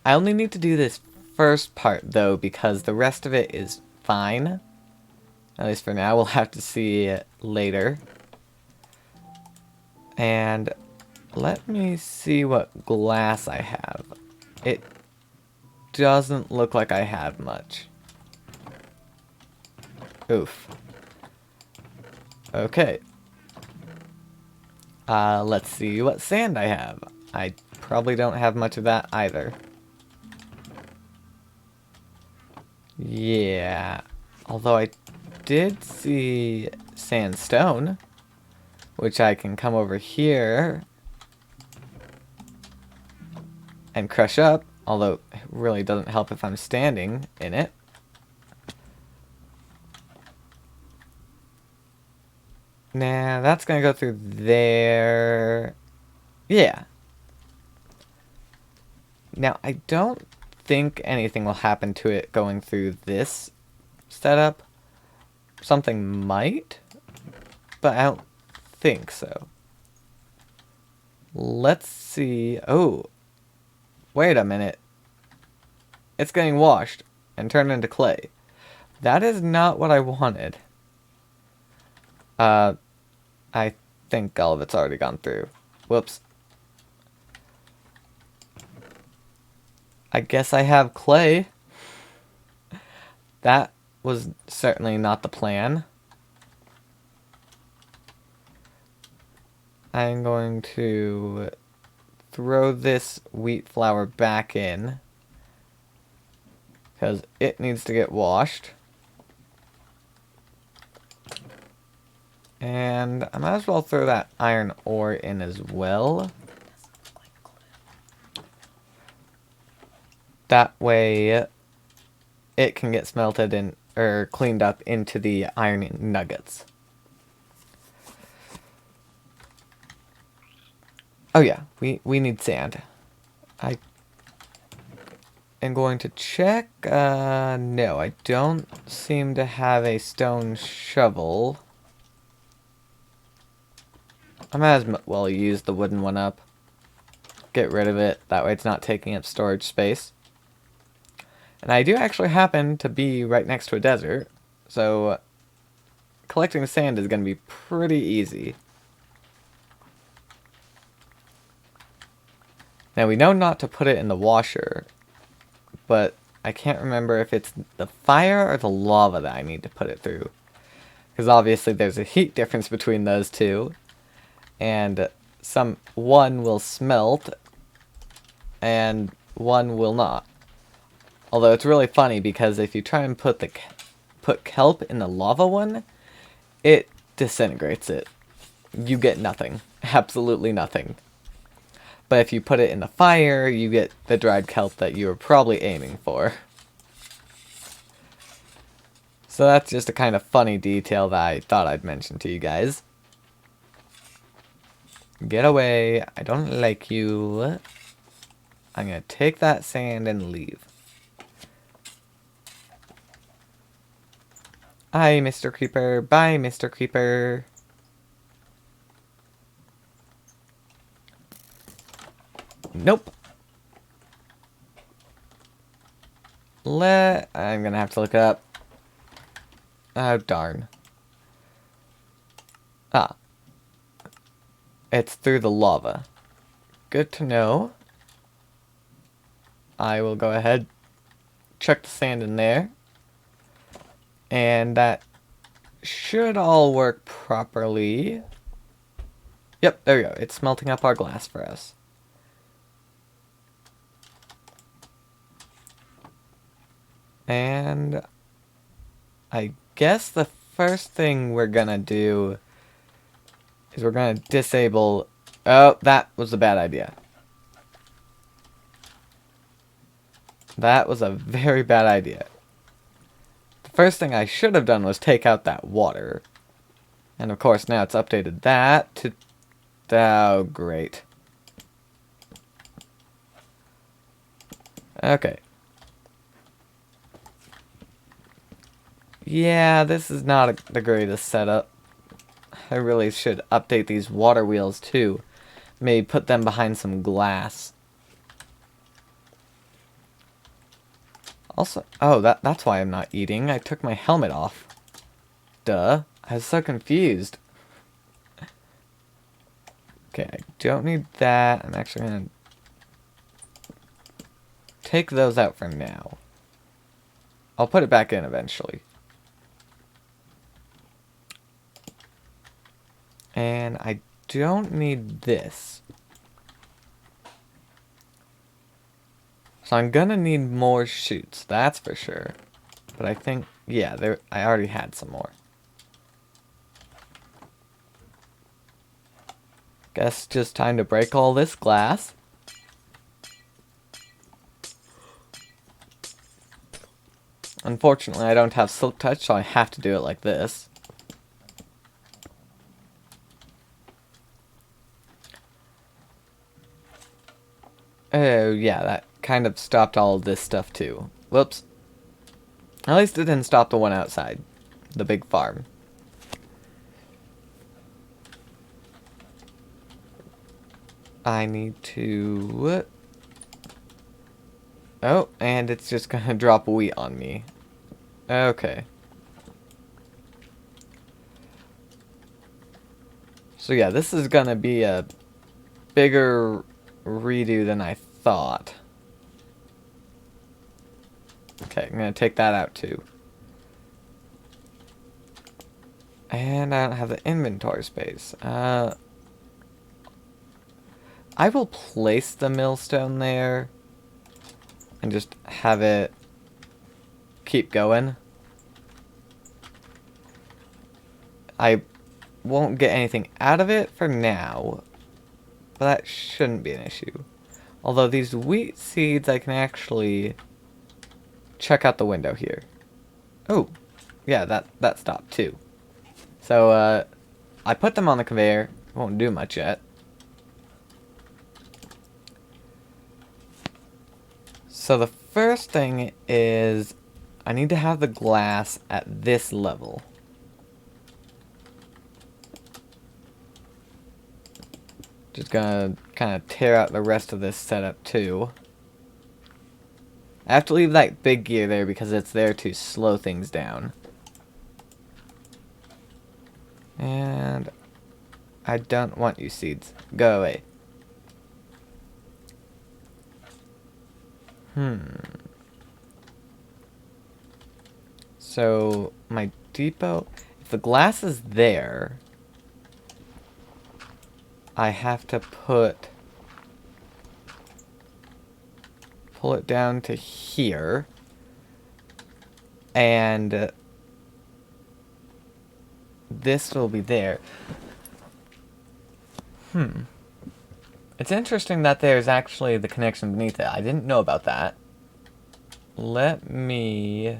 I only need to do this first part though, because the rest of it is fine. At least for now, we'll have to see it later. And let me see what glass I have. It doesn't look like I have much. Oof. Okay. Let's see what sand I have. I probably don't have much of that either. Yeah. Although I did see sandstone, which I can come over here and crush up, although it really doesn't help if I'm standing in it. Nah, that's gonna go through there. Yeah. Now, I don't think anything will happen to it going through this setup. Something might, but I don't think so. Let's see. Oh, wait a minute. It's getting washed and turned into clay. That is not what I wanted. I think all of it's already gone through. Whoops. I guess I have clay. That was certainly not the plan. I'm going to throw this wheat flour back in, because it needs to get washed. And I might as well throw that iron ore in as well. That way it can get smelted in, or cleaned up into the iron nuggets. Oh yeah, we need sand. I am going to check. No, I don't seem to have a stone shovel. I might as well use the wooden one up. Get rid of it. That way it's not taking up storage space. And I do actually happen to be right next to a desert, so collecting sand is going to be pretty easy. Now we know not to put it in the washer, but I can't remember if it's the fire or the lava that I need to put it through. Because obviously there's a heat difference between those two. And one will smelt and one will not. Although it's really funny because if you try and put kelp in the lava one, it disintegrates it. You get nothing. Absolutely nothing. But if you put it in the fire, you get the dried kelp that you were probably aiming for. So that's just a kind of funny detail that I thought I'd mention to you guys. Get away. I don't like you. I'm going to take that sand and leave. Hi, Mr. Creeper. Bye, Mr. Creeper. Nope. I'm gonna have to look up. Oh, darn. Ah. It's through the lava. Good to know. I will go ahead, chuck the sand in there. And that should all work properly. Yep, there we go. It's melting up our glass for us. And I guess the first thing we're gonna do is we're gonna disable... Oh, that was a bad idea. That was a very bad idea. The first thing I should have done was take out that water. And of course now it's updated that to... Oh, great. Okay. Yeah, this is not the greatest setup. I really should update these water wheels too. Maybe put them behind some glass. Also, oh, that's why I'm not eating. I took my helmet off. Duh. I was so confused. Okay, I don't need that. I'm actually gonna take those out for now. I'll put it back in eventually. And I don't need this. So I'm gonna need more chutes, that's for sure. But I think, yeah, I already had some more. Guess just time to break all this glass. Unfortunately, I don't have Silk Touch, so I have to do it like this. Oh, yeah, that kind of stopped all of this stuff too. Whoops. At least it didn't stop the one outside. The big farm. I need to... Oh, and it's just gonna drop wheat on me. Okay. So yeah, this is gonna be a bigger redo than I thought. Okay, I'm gonna take that out too. And I don't have the inventory space. I will place the millstone there and just have it keep going. I won't get anything out of it for now, but that shouldn't be an issue. Although these wheat seeds I can actually check out the window here. Oh, yeah, that stopped too. So, I put them on the conveyor. Won't do much yet. So the first thing is I need to have the glass at this level. Just gonna kind of tear out the rest of this setup too. I have to leave that big gear there because it's there to slow things down. And I don't want you seeds. Go away. So my depot, if the glass is there, I have to pull it down to here, and this will be there. It's interesting that there's actually the connection beneath it. I didn't know about that. Let me...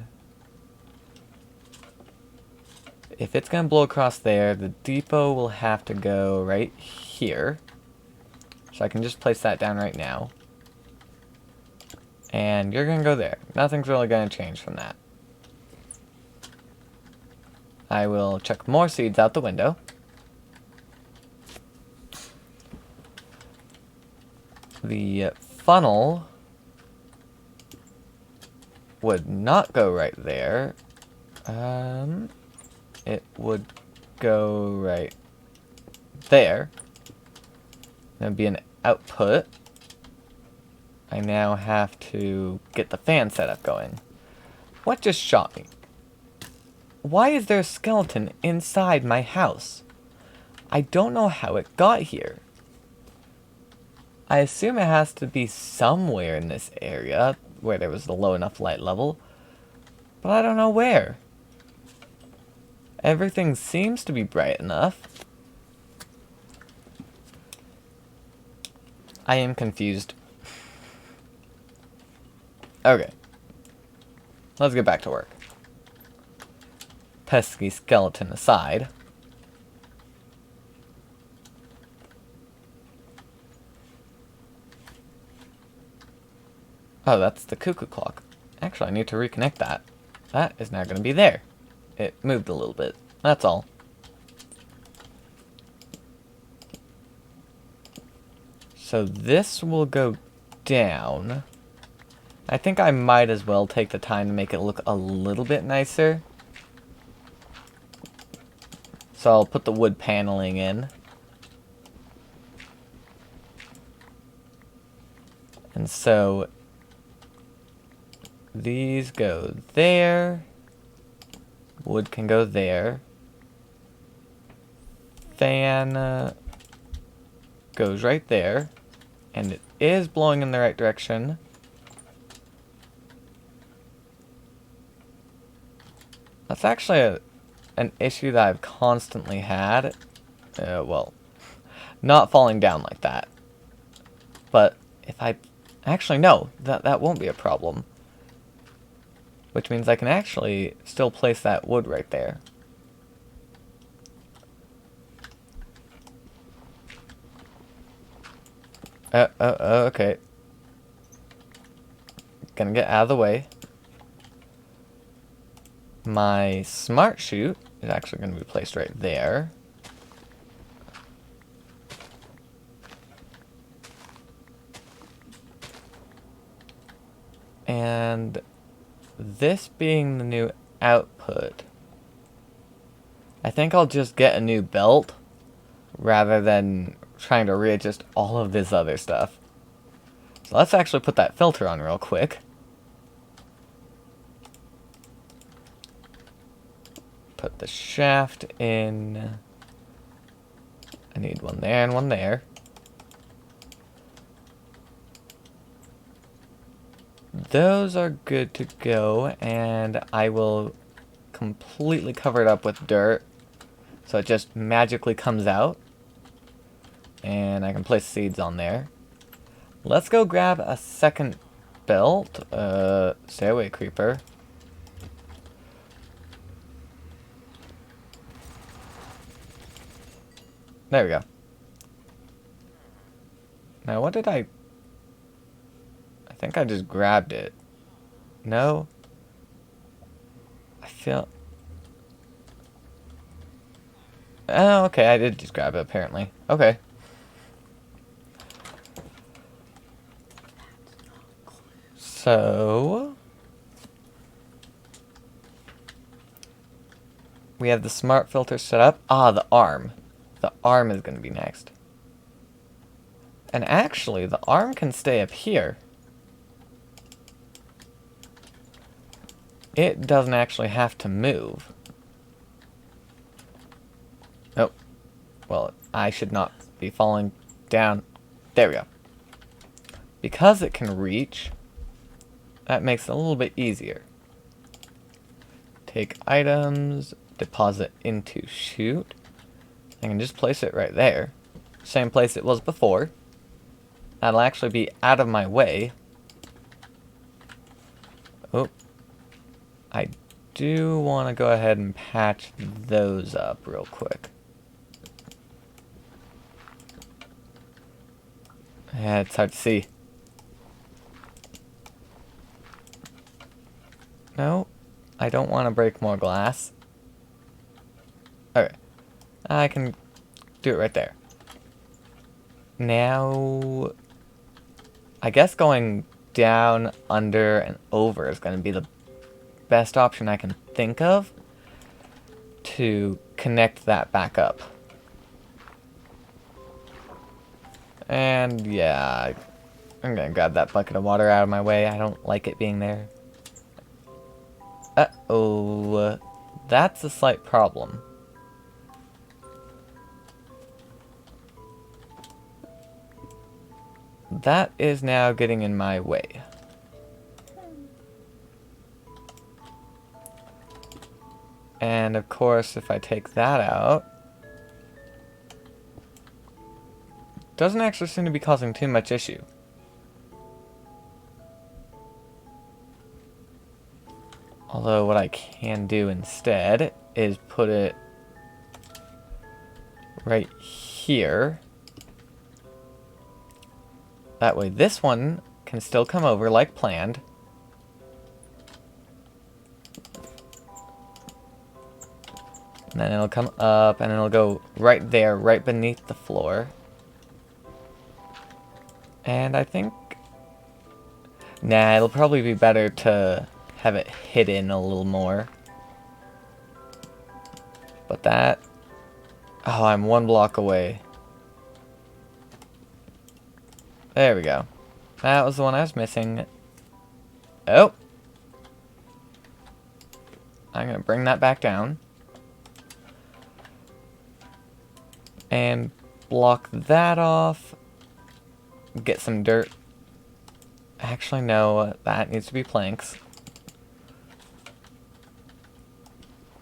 If it's gonna blow across there, the depot will have to go right here. So I can just place that down right now. And you're gonna go there. Nothing's really gonna change from that. I will chuck more seeds out the window. The funnel would not go right there. It would go right there. There'd be an output. I now have to get the fan setup going. What just shot me? Why is there a skeleton inside my house? I don't know how it got here. I assume it has to be somewhere in this area where there was a low enough light level, but I don't know where. Everything seems to be bright enough. I am confused. Okay. Let's get back to work. Pesky skeleton aside. Oh, that's the cuckoo clock. Actually, I need to reconnect that. That is now going to be there. It moved a little bit. That's all. So this will go down. I think I might as well take the time to make it look a little bit nicer. So I'll put the wood paneling in. And so these go there. Wood can go there. Fan goes right there. And it is blowing in the right direction. That's actually an issue that I've constantly had. Well, not falling down like that. But if I... Actually, no. That won't be a problem. Which means I can actually still place that wood right there. Okay. Gonna get out of the way. My smart chute is actually going to be placed right there. And this being the new output, I think I'll just get a new belt rather than trying to readjust all of this other stuff. So let's actually put that filter on real quick. Put the shaft in. I need one there and one there. Those are good to go, and I will completely cover it up with dirt so it just magically comes out. And I can place seeds on there. Let's go grab a second belt. Stay away, creeper. There we go. Now, what did I think I just grabbed it. No? I feel... Oh, okay, I did just grab it, apparently. Okay. So... we have the smart filter set up. Ah, the arm. The arm is going to be next. And actually, the arm can stay up here. It doesn't actually have to move. Oh. Well, I should not be falling down. There we go. Because it can reach, that makes it a little bit easier. Take items, deposit into chute. I can just place it right there. Same place it was before. That'll actually be out of my way. Oh. I do want to go ahead and patch those up real quick. Yeah, it's hard to see. No, I don't want to break more glass. Okay. I can do it right there. Now, I guess going down, under, and over is going to be the best option I can think of to connect that back up. And yeah, I'm going to grab that bucket of water out of my way. I don't like it being there. Uh-oh, that's a slight problem. That is now getting in my way. And of course, if I take that out, doesn't actually seem to be causing too much issue. Although what I can do instead is put it right here. That way this one can still come over like planned. And then it'll come up and it'll go right there, right beneath the floor. And I think... Nah, it'll probably be better to have it hidden a little more. But that... Oh, I'm one block away. There we go. That was the one I was missing. Oh! I'm gonna bring that back down. And block that off. Get some dirt. Actually, no, that needs to be planks.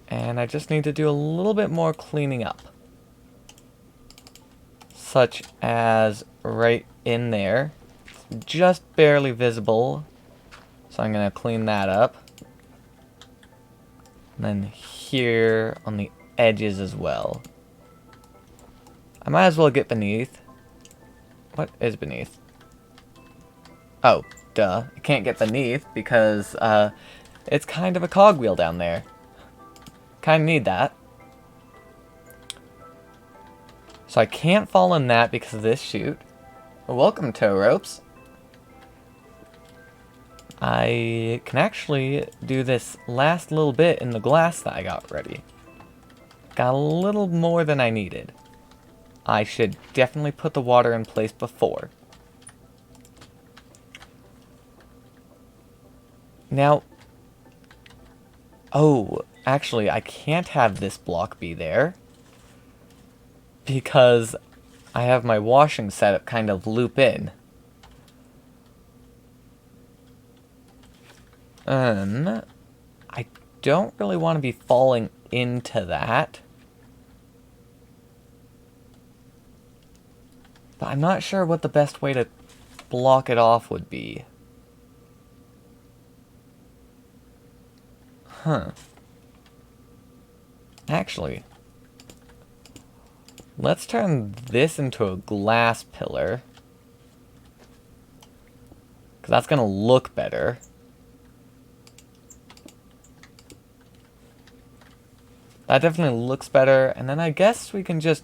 And I just need to do a little bit more cleaning up. Such as right in there. It's just barely visible. So I'm going to clean that up. And then here on the edges as well. I might as well get beneath. What is beneath? Oh, duh. I can't get beneath because it's kind of a cogwheel down there. Kind of need that. So I can't fall in that because of this chute. Welcome, tow ropes. I can actually do this last little bit in the glass that I got ready. Got a little more than I needed. I should definitely put the water in place before. Now, oh, actually, I can't have this block be there because I have my washing setup kind of loop in. I don't really want to be falling into that. But I'm not sure what the best way to block it off would be. Huh. Actually, let's turn this into a glass pillar. Because that's going to look better. That definitely looks better. And then I guess we can just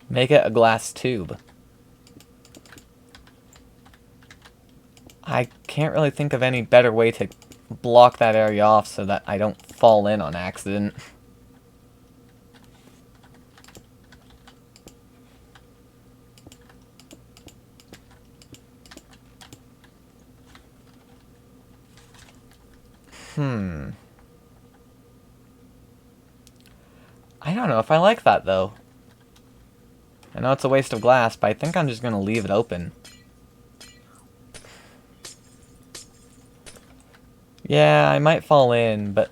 make it a glass tube. I can't really think of any better way to block that area off so that I don't fall in on accident. I don't know if I like that, though. I know it's a waste of glass, but I think I'm just going to leave it open. Yeah, I might fall in, but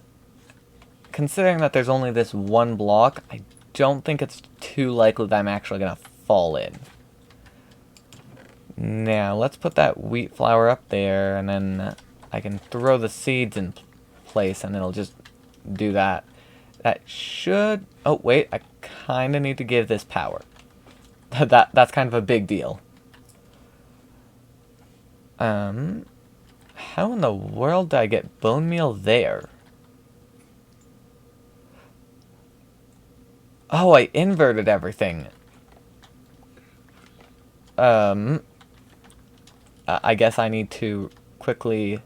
considering that there's only this one block, I don't think it's too likely that I'm actually going to fall in. Now, let's put that wheat flour up there, and then I can throw the seeds in place, and it'll just do that. That should... Oh, wait, I kind of need to give this power. That's kind of a big deal. How in the world did I get bone meal there? Oh, I inverted everything. I guess I need to quickly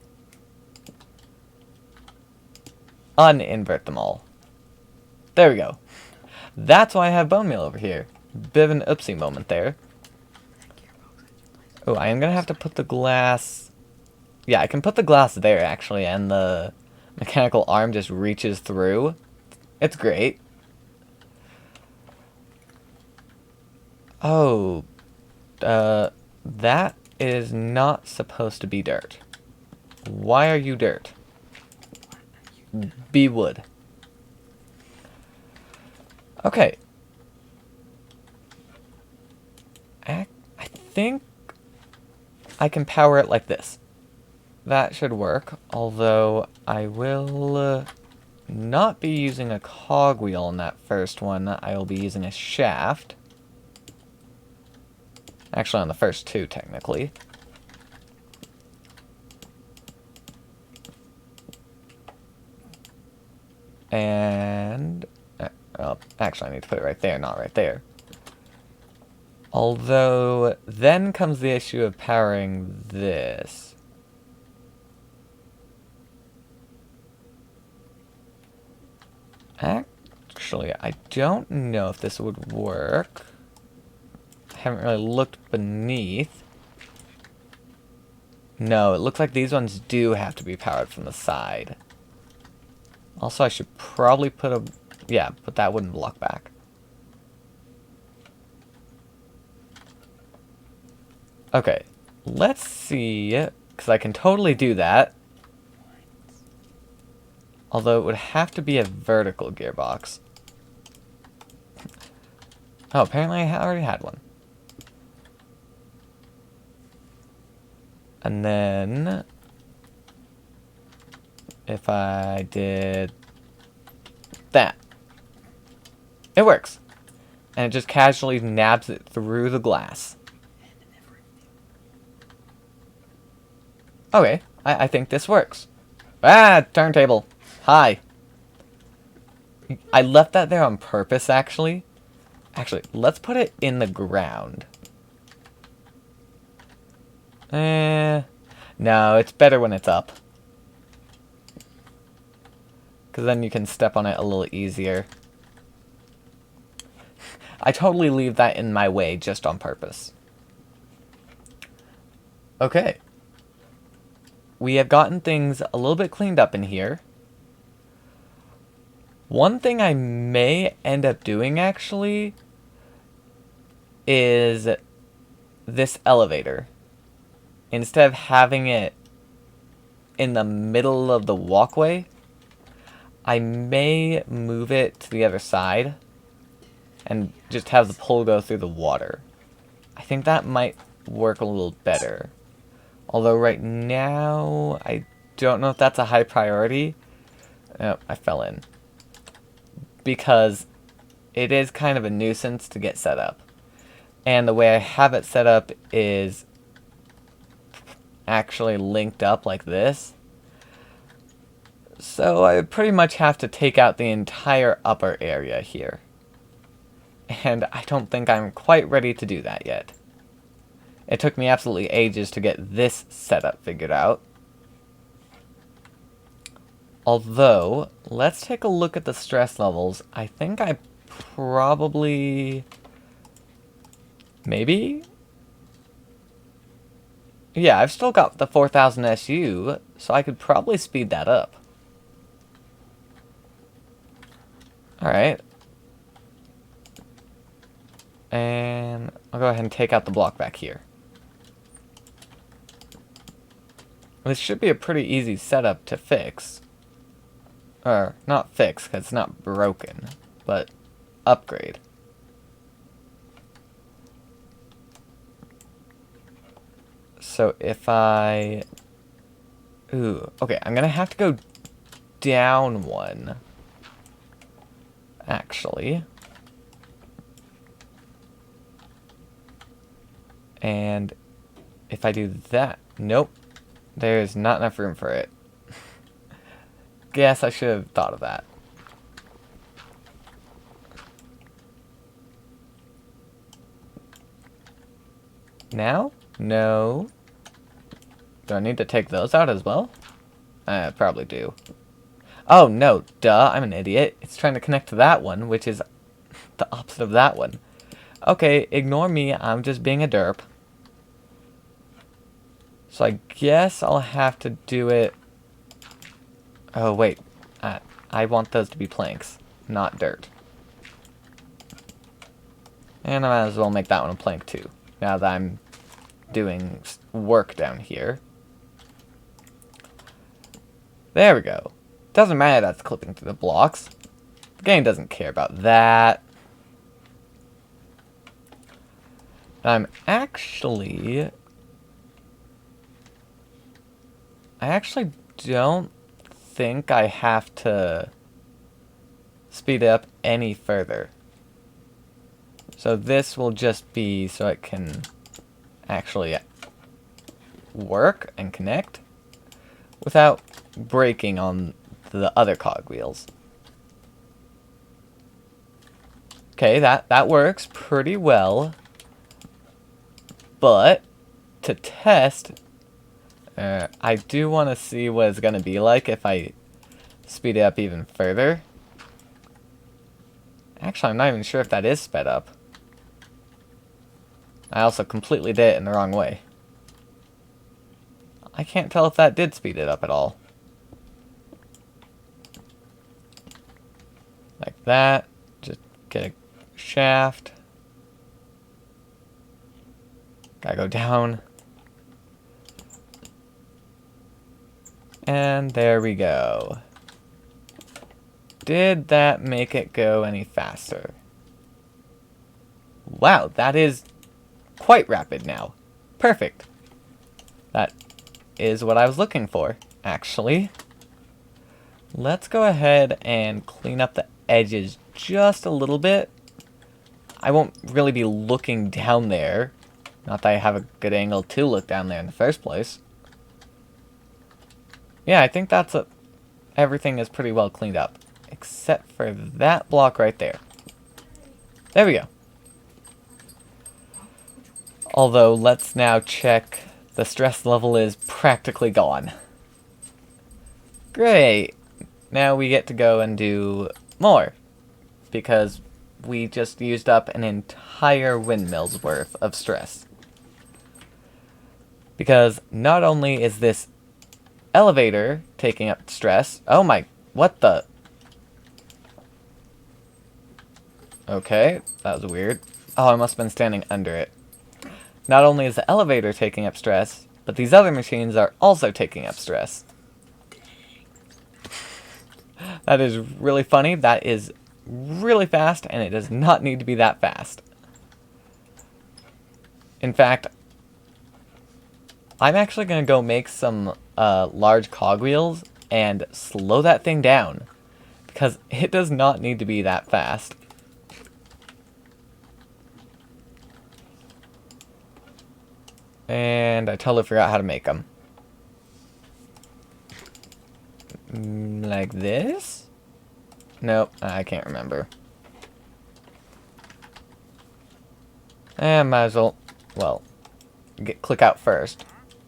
uninvert them all. There we go. That's why I have bone meal over here. Bit of an oopsie moment there. Oh, I am gonna have to put the glass... Yeah, I can put the glass there, actually, and the mechanical arm just reaches through. It's great. Oh, that is not supposed to be dirt. Why are you dirt? Be wood. Okay. I think I can power it like this. That should work, although I will not be using a cogwheel in that first one. I will be using a shaft. Actually, on the first two, technically. And... well, actually, I need to put it right there, not right there. Although, then comes the issue of powering this. Actually, I don't know if this would work. I haven't really looked beneath. No, it looks like these ones do have to be powered from the side. Also, I should probably put a... yeah, put that wooden block back. Okay, let's see, because I can totally do that. Although it would have to be a vertical gearbox. Oh, apparently I already had one. And then... if I did... that. It works. And it just casually nabs it through the glass. Okay, I think this works. Ah, turntable. Hi. I left that there on purpose, actually. Actually, let's put it in the ground. No, it's better when it's up. Because then you can step on it a little easier. I totally leave that in my way just on purpose. Okay. We have gotten things a little bit cleaned up in here. One thing I may end up doing, actually, is this elevator. Instead of having it in the middle of the walkway, I may move it to the other side and just have the pole go through the water. I think that might work a little better. Although right now, I don't know if that's a high priority. Oh, I fell in. Because it is kind of a nuisance to get set up. And the way I have it set up is actually linked up like this. So I pretty much have to take out the entire upper area here. And I don't think I'm quite ready to do that yet. It took me absolutely ages to get this setup figured out. Although, let's take a look at the stress levels. I think I probably... maybe? Yeah, I've still got the 4000 SU, so I could probably speed that up. Alright. And I'll go ahead and take out the block back here. This should be a pretty easy setup to fix. Or, not fix, because it's not broken, but upgrade. So if I... ooh, okay, I'm gonna have to go down one. Actually. And if I do that... nope. There's not enough room for it. Guess I should have thought of that. Now? No. Do I need to take those out as well? I probably do. Oh, no. Duh, I'm an idiot. It's trying to connect to that one, which is the opposite of that one. Okay, ignore me. I'm just being a derp. So I guess I'll have to do it... Oh, wait. I want those to be planks, not dirt. And I might as well make that one a plank too, now that I'm doing work down here. There we go. Doesn't matter that's clipping through the blocks. The game doesn't care about that. I actually don't think I have to speed it up any further. So this will just be so it can actually work and connect without breaking on the other cogwheels. Okay, that works pretty well. But to test, I do want to see what it's going to be like if I speed it up even further. Actually, I'm not even sure if that is sped up. I also completely did it in the wrong way. I can't tell if that did speed it up at all. Like that. Just get a shaft. Gotta go down. And there we go. Did that make it go any faster? Wow, that is quite rapid now. Perfect. That is what I was looking for, actually. Let's go ahead and clean up the edges just a little bit. I won't really be looking down there. Not that I have a good angle to look down there in the first place. Yeah, I think that's everything is pretty well cleaned up. Except for that block right there. There we go. Although, let's now check. The stress level is practically gone. Great! Now we get to go and do more. Because we just used up an entire windmill's worth of stress. Because not only is this elevator taking up stress... Oh my... What the... Okay, that was weird. Oh, I must have been standing under it. Not only is the elevator taking up stress, but these other machines are also taking up stress. That is really funny. That is really fast, and it does not need to be that fast. In fact, I'm actually going to go make some large cogwheels and slow that thing down, because it does not need to be that fast. And I totally forgot how to make them. Like this? Nope, I can't remember. And might as well, click out first.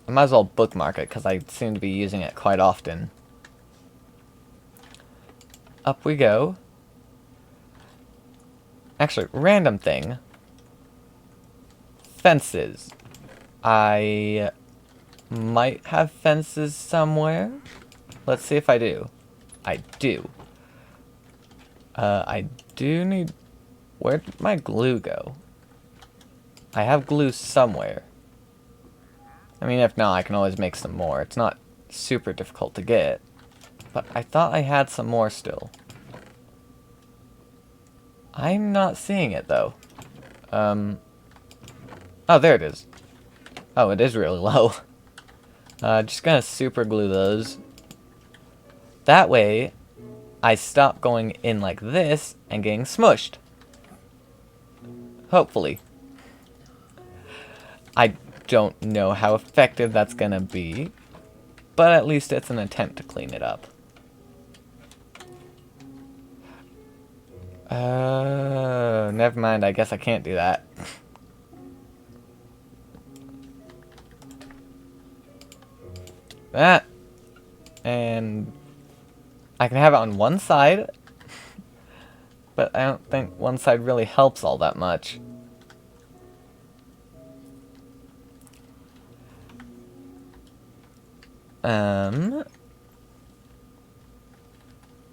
I might as well bookmark it, because I seem to be using it quite often. Up we go. Actually, random thing. Fences. I might have fences somewhere. Let's see if I do. I do. I do need... Where'd my glue go? I have glue somewhere. I mean, if not, I can always make some more. It's not super difficult to get. But I thought I had some more still. I'm not seeing it, though. Oh, there it is. Oh, it is really low. Just gonna super glue those. That way, I stop going in like this and getting smushed. Hopefully. I don't know how effective that's gonna be, but at least it's an attempt to clean it up. Never mind, I guess I can't do that. that. And I can have it on one side, but I don't think one side really helps all that much.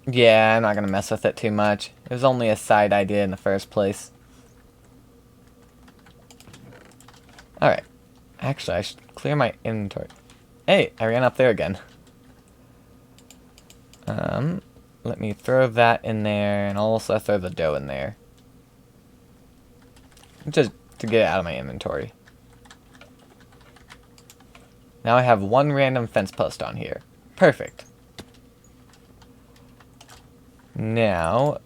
Yeah, I'm not gonna mess with it too much. It was only a side idea in the first place. Alright. Actually, I should clear my inventory. Hey, I ran up there again. Let me throw that in there, and I'll also throw the dough in there. Just to get it out of my inventory. Now I have one random fence post on here. Perfect. Now,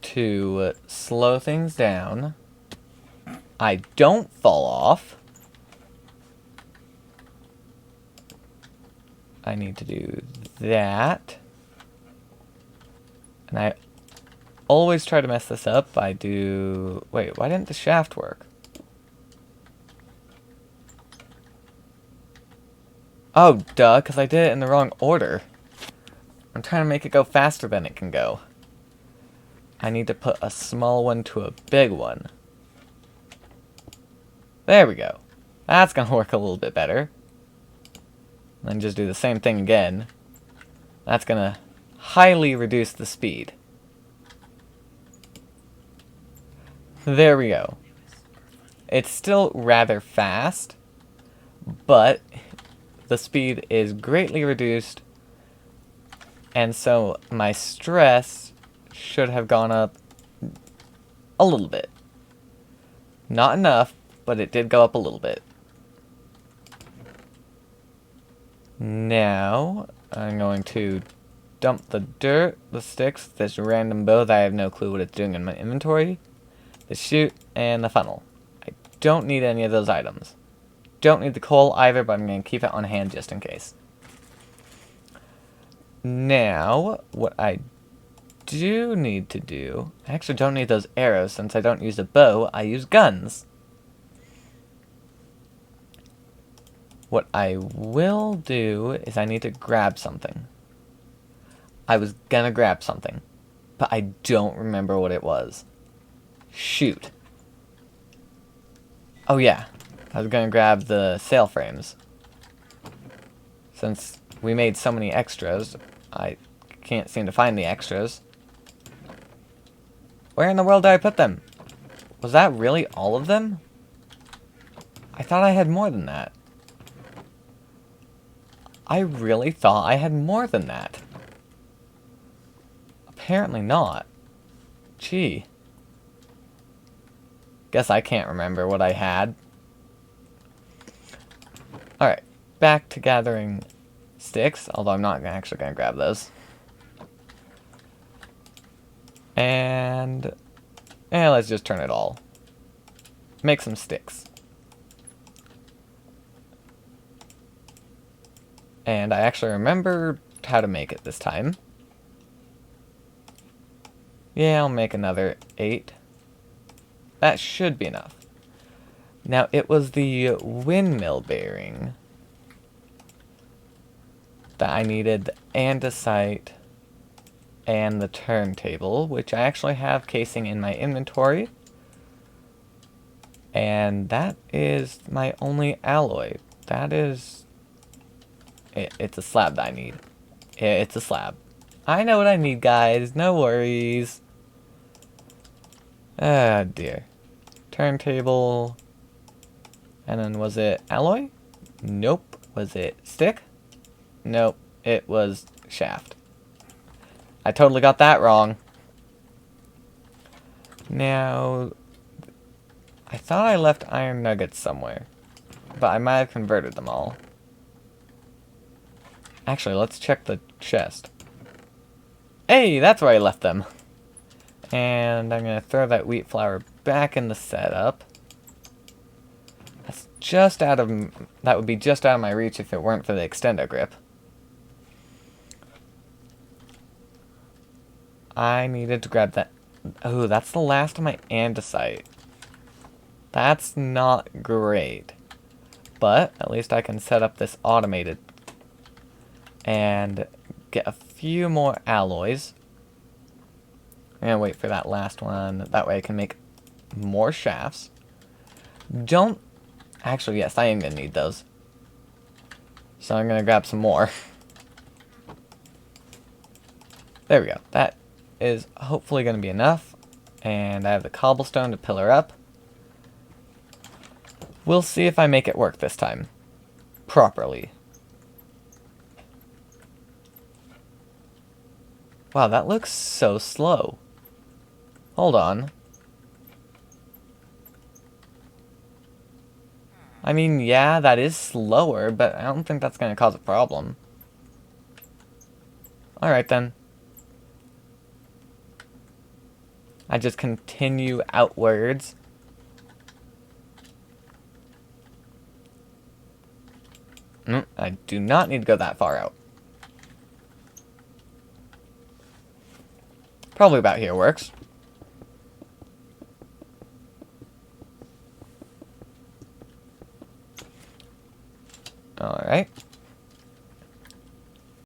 to slow things down, I don't fall off. I need to do that. And I always try to mess this up. I do... Wait, why didn't the shaft work? Oh, duh, because I did it in the wrong order. I'm trying to make it go faster than it can go. I need to put a small one to a big one. There we go. That's going to work a little bit better. Then just do the same thing again. That's going to highly reduce the speed. There we go. It's still rather fast, but the speed is greatly reduced, and so my stress should have gone up a little bit. Not enough, but it did go up a little bit. Now, I'm going to dump the dirt, the sticks, this random bow that I have no clue what it's doing in my inventory, the chute, and the funnel. I don't need any of those items. Don't need the coal either, but I'm going to keep it on hand just in case. Now, what I do need to do... I actually don't need those arrows since I don't use a bow, I use guns. What I will do is I need to grab something. I was gonna grab something, but I don't remember what it was. Shoot. Oh yeah, I was gonna grab the sail frames. Since we made so many extras, I can't seem to find the extras. Where in the world did I put them? Was that really all of them? I thought I had more than that. I really thought I had more than that. Apparently not. Gee. Guess I can't remember what I had. Alright, back to gathering sticks, although I'm not actually going to grab those. And let's just turn it all. Make some sticks. And I actually remember how to make it this time. Yeah, I'll make another 8. That should be enough. Now, it was the windmill bearing that I needed, the andesite and the turntable, which I actually have casing in my inventory. And that is my only alloy. That is... It's a slab that I need. It's a slab. I know what I need, guys. No worries. Ah, dear. Turntable. And then was it alloy? Nope. Was it stick? Nope. It was shaft. I totally got that wrong. Now, I thought I left iron nuggets somewhere, but I might have converted them all. Actually, let's check the chest. Hey, that's where I left them. And I'm going to throw that wheat flour back in the setup. That's just out of... That would be just out of my reach if it weren't for the extendo grip. I needed to grab that... Oh, that's the last of my andesite. That's not great. But at least I can set up this automated and get a few more alloys. I'm gonna wait for that last one. That way I can make more shafts. Don't... Actually, yes, I am gonna need those. So I'm gonna grab some more. There we go. That is hopefully gonna be enough. And I have the cobblestone to pillar up. We'll see if I make it work this time. Properly. Wow, that looks so slow. Hold on. I mean, yeah, that is slower, but I don't think that's going to cause a problem. Alright then. I just continue outwards. I do not need to go that far out. Probably about here works. Alright.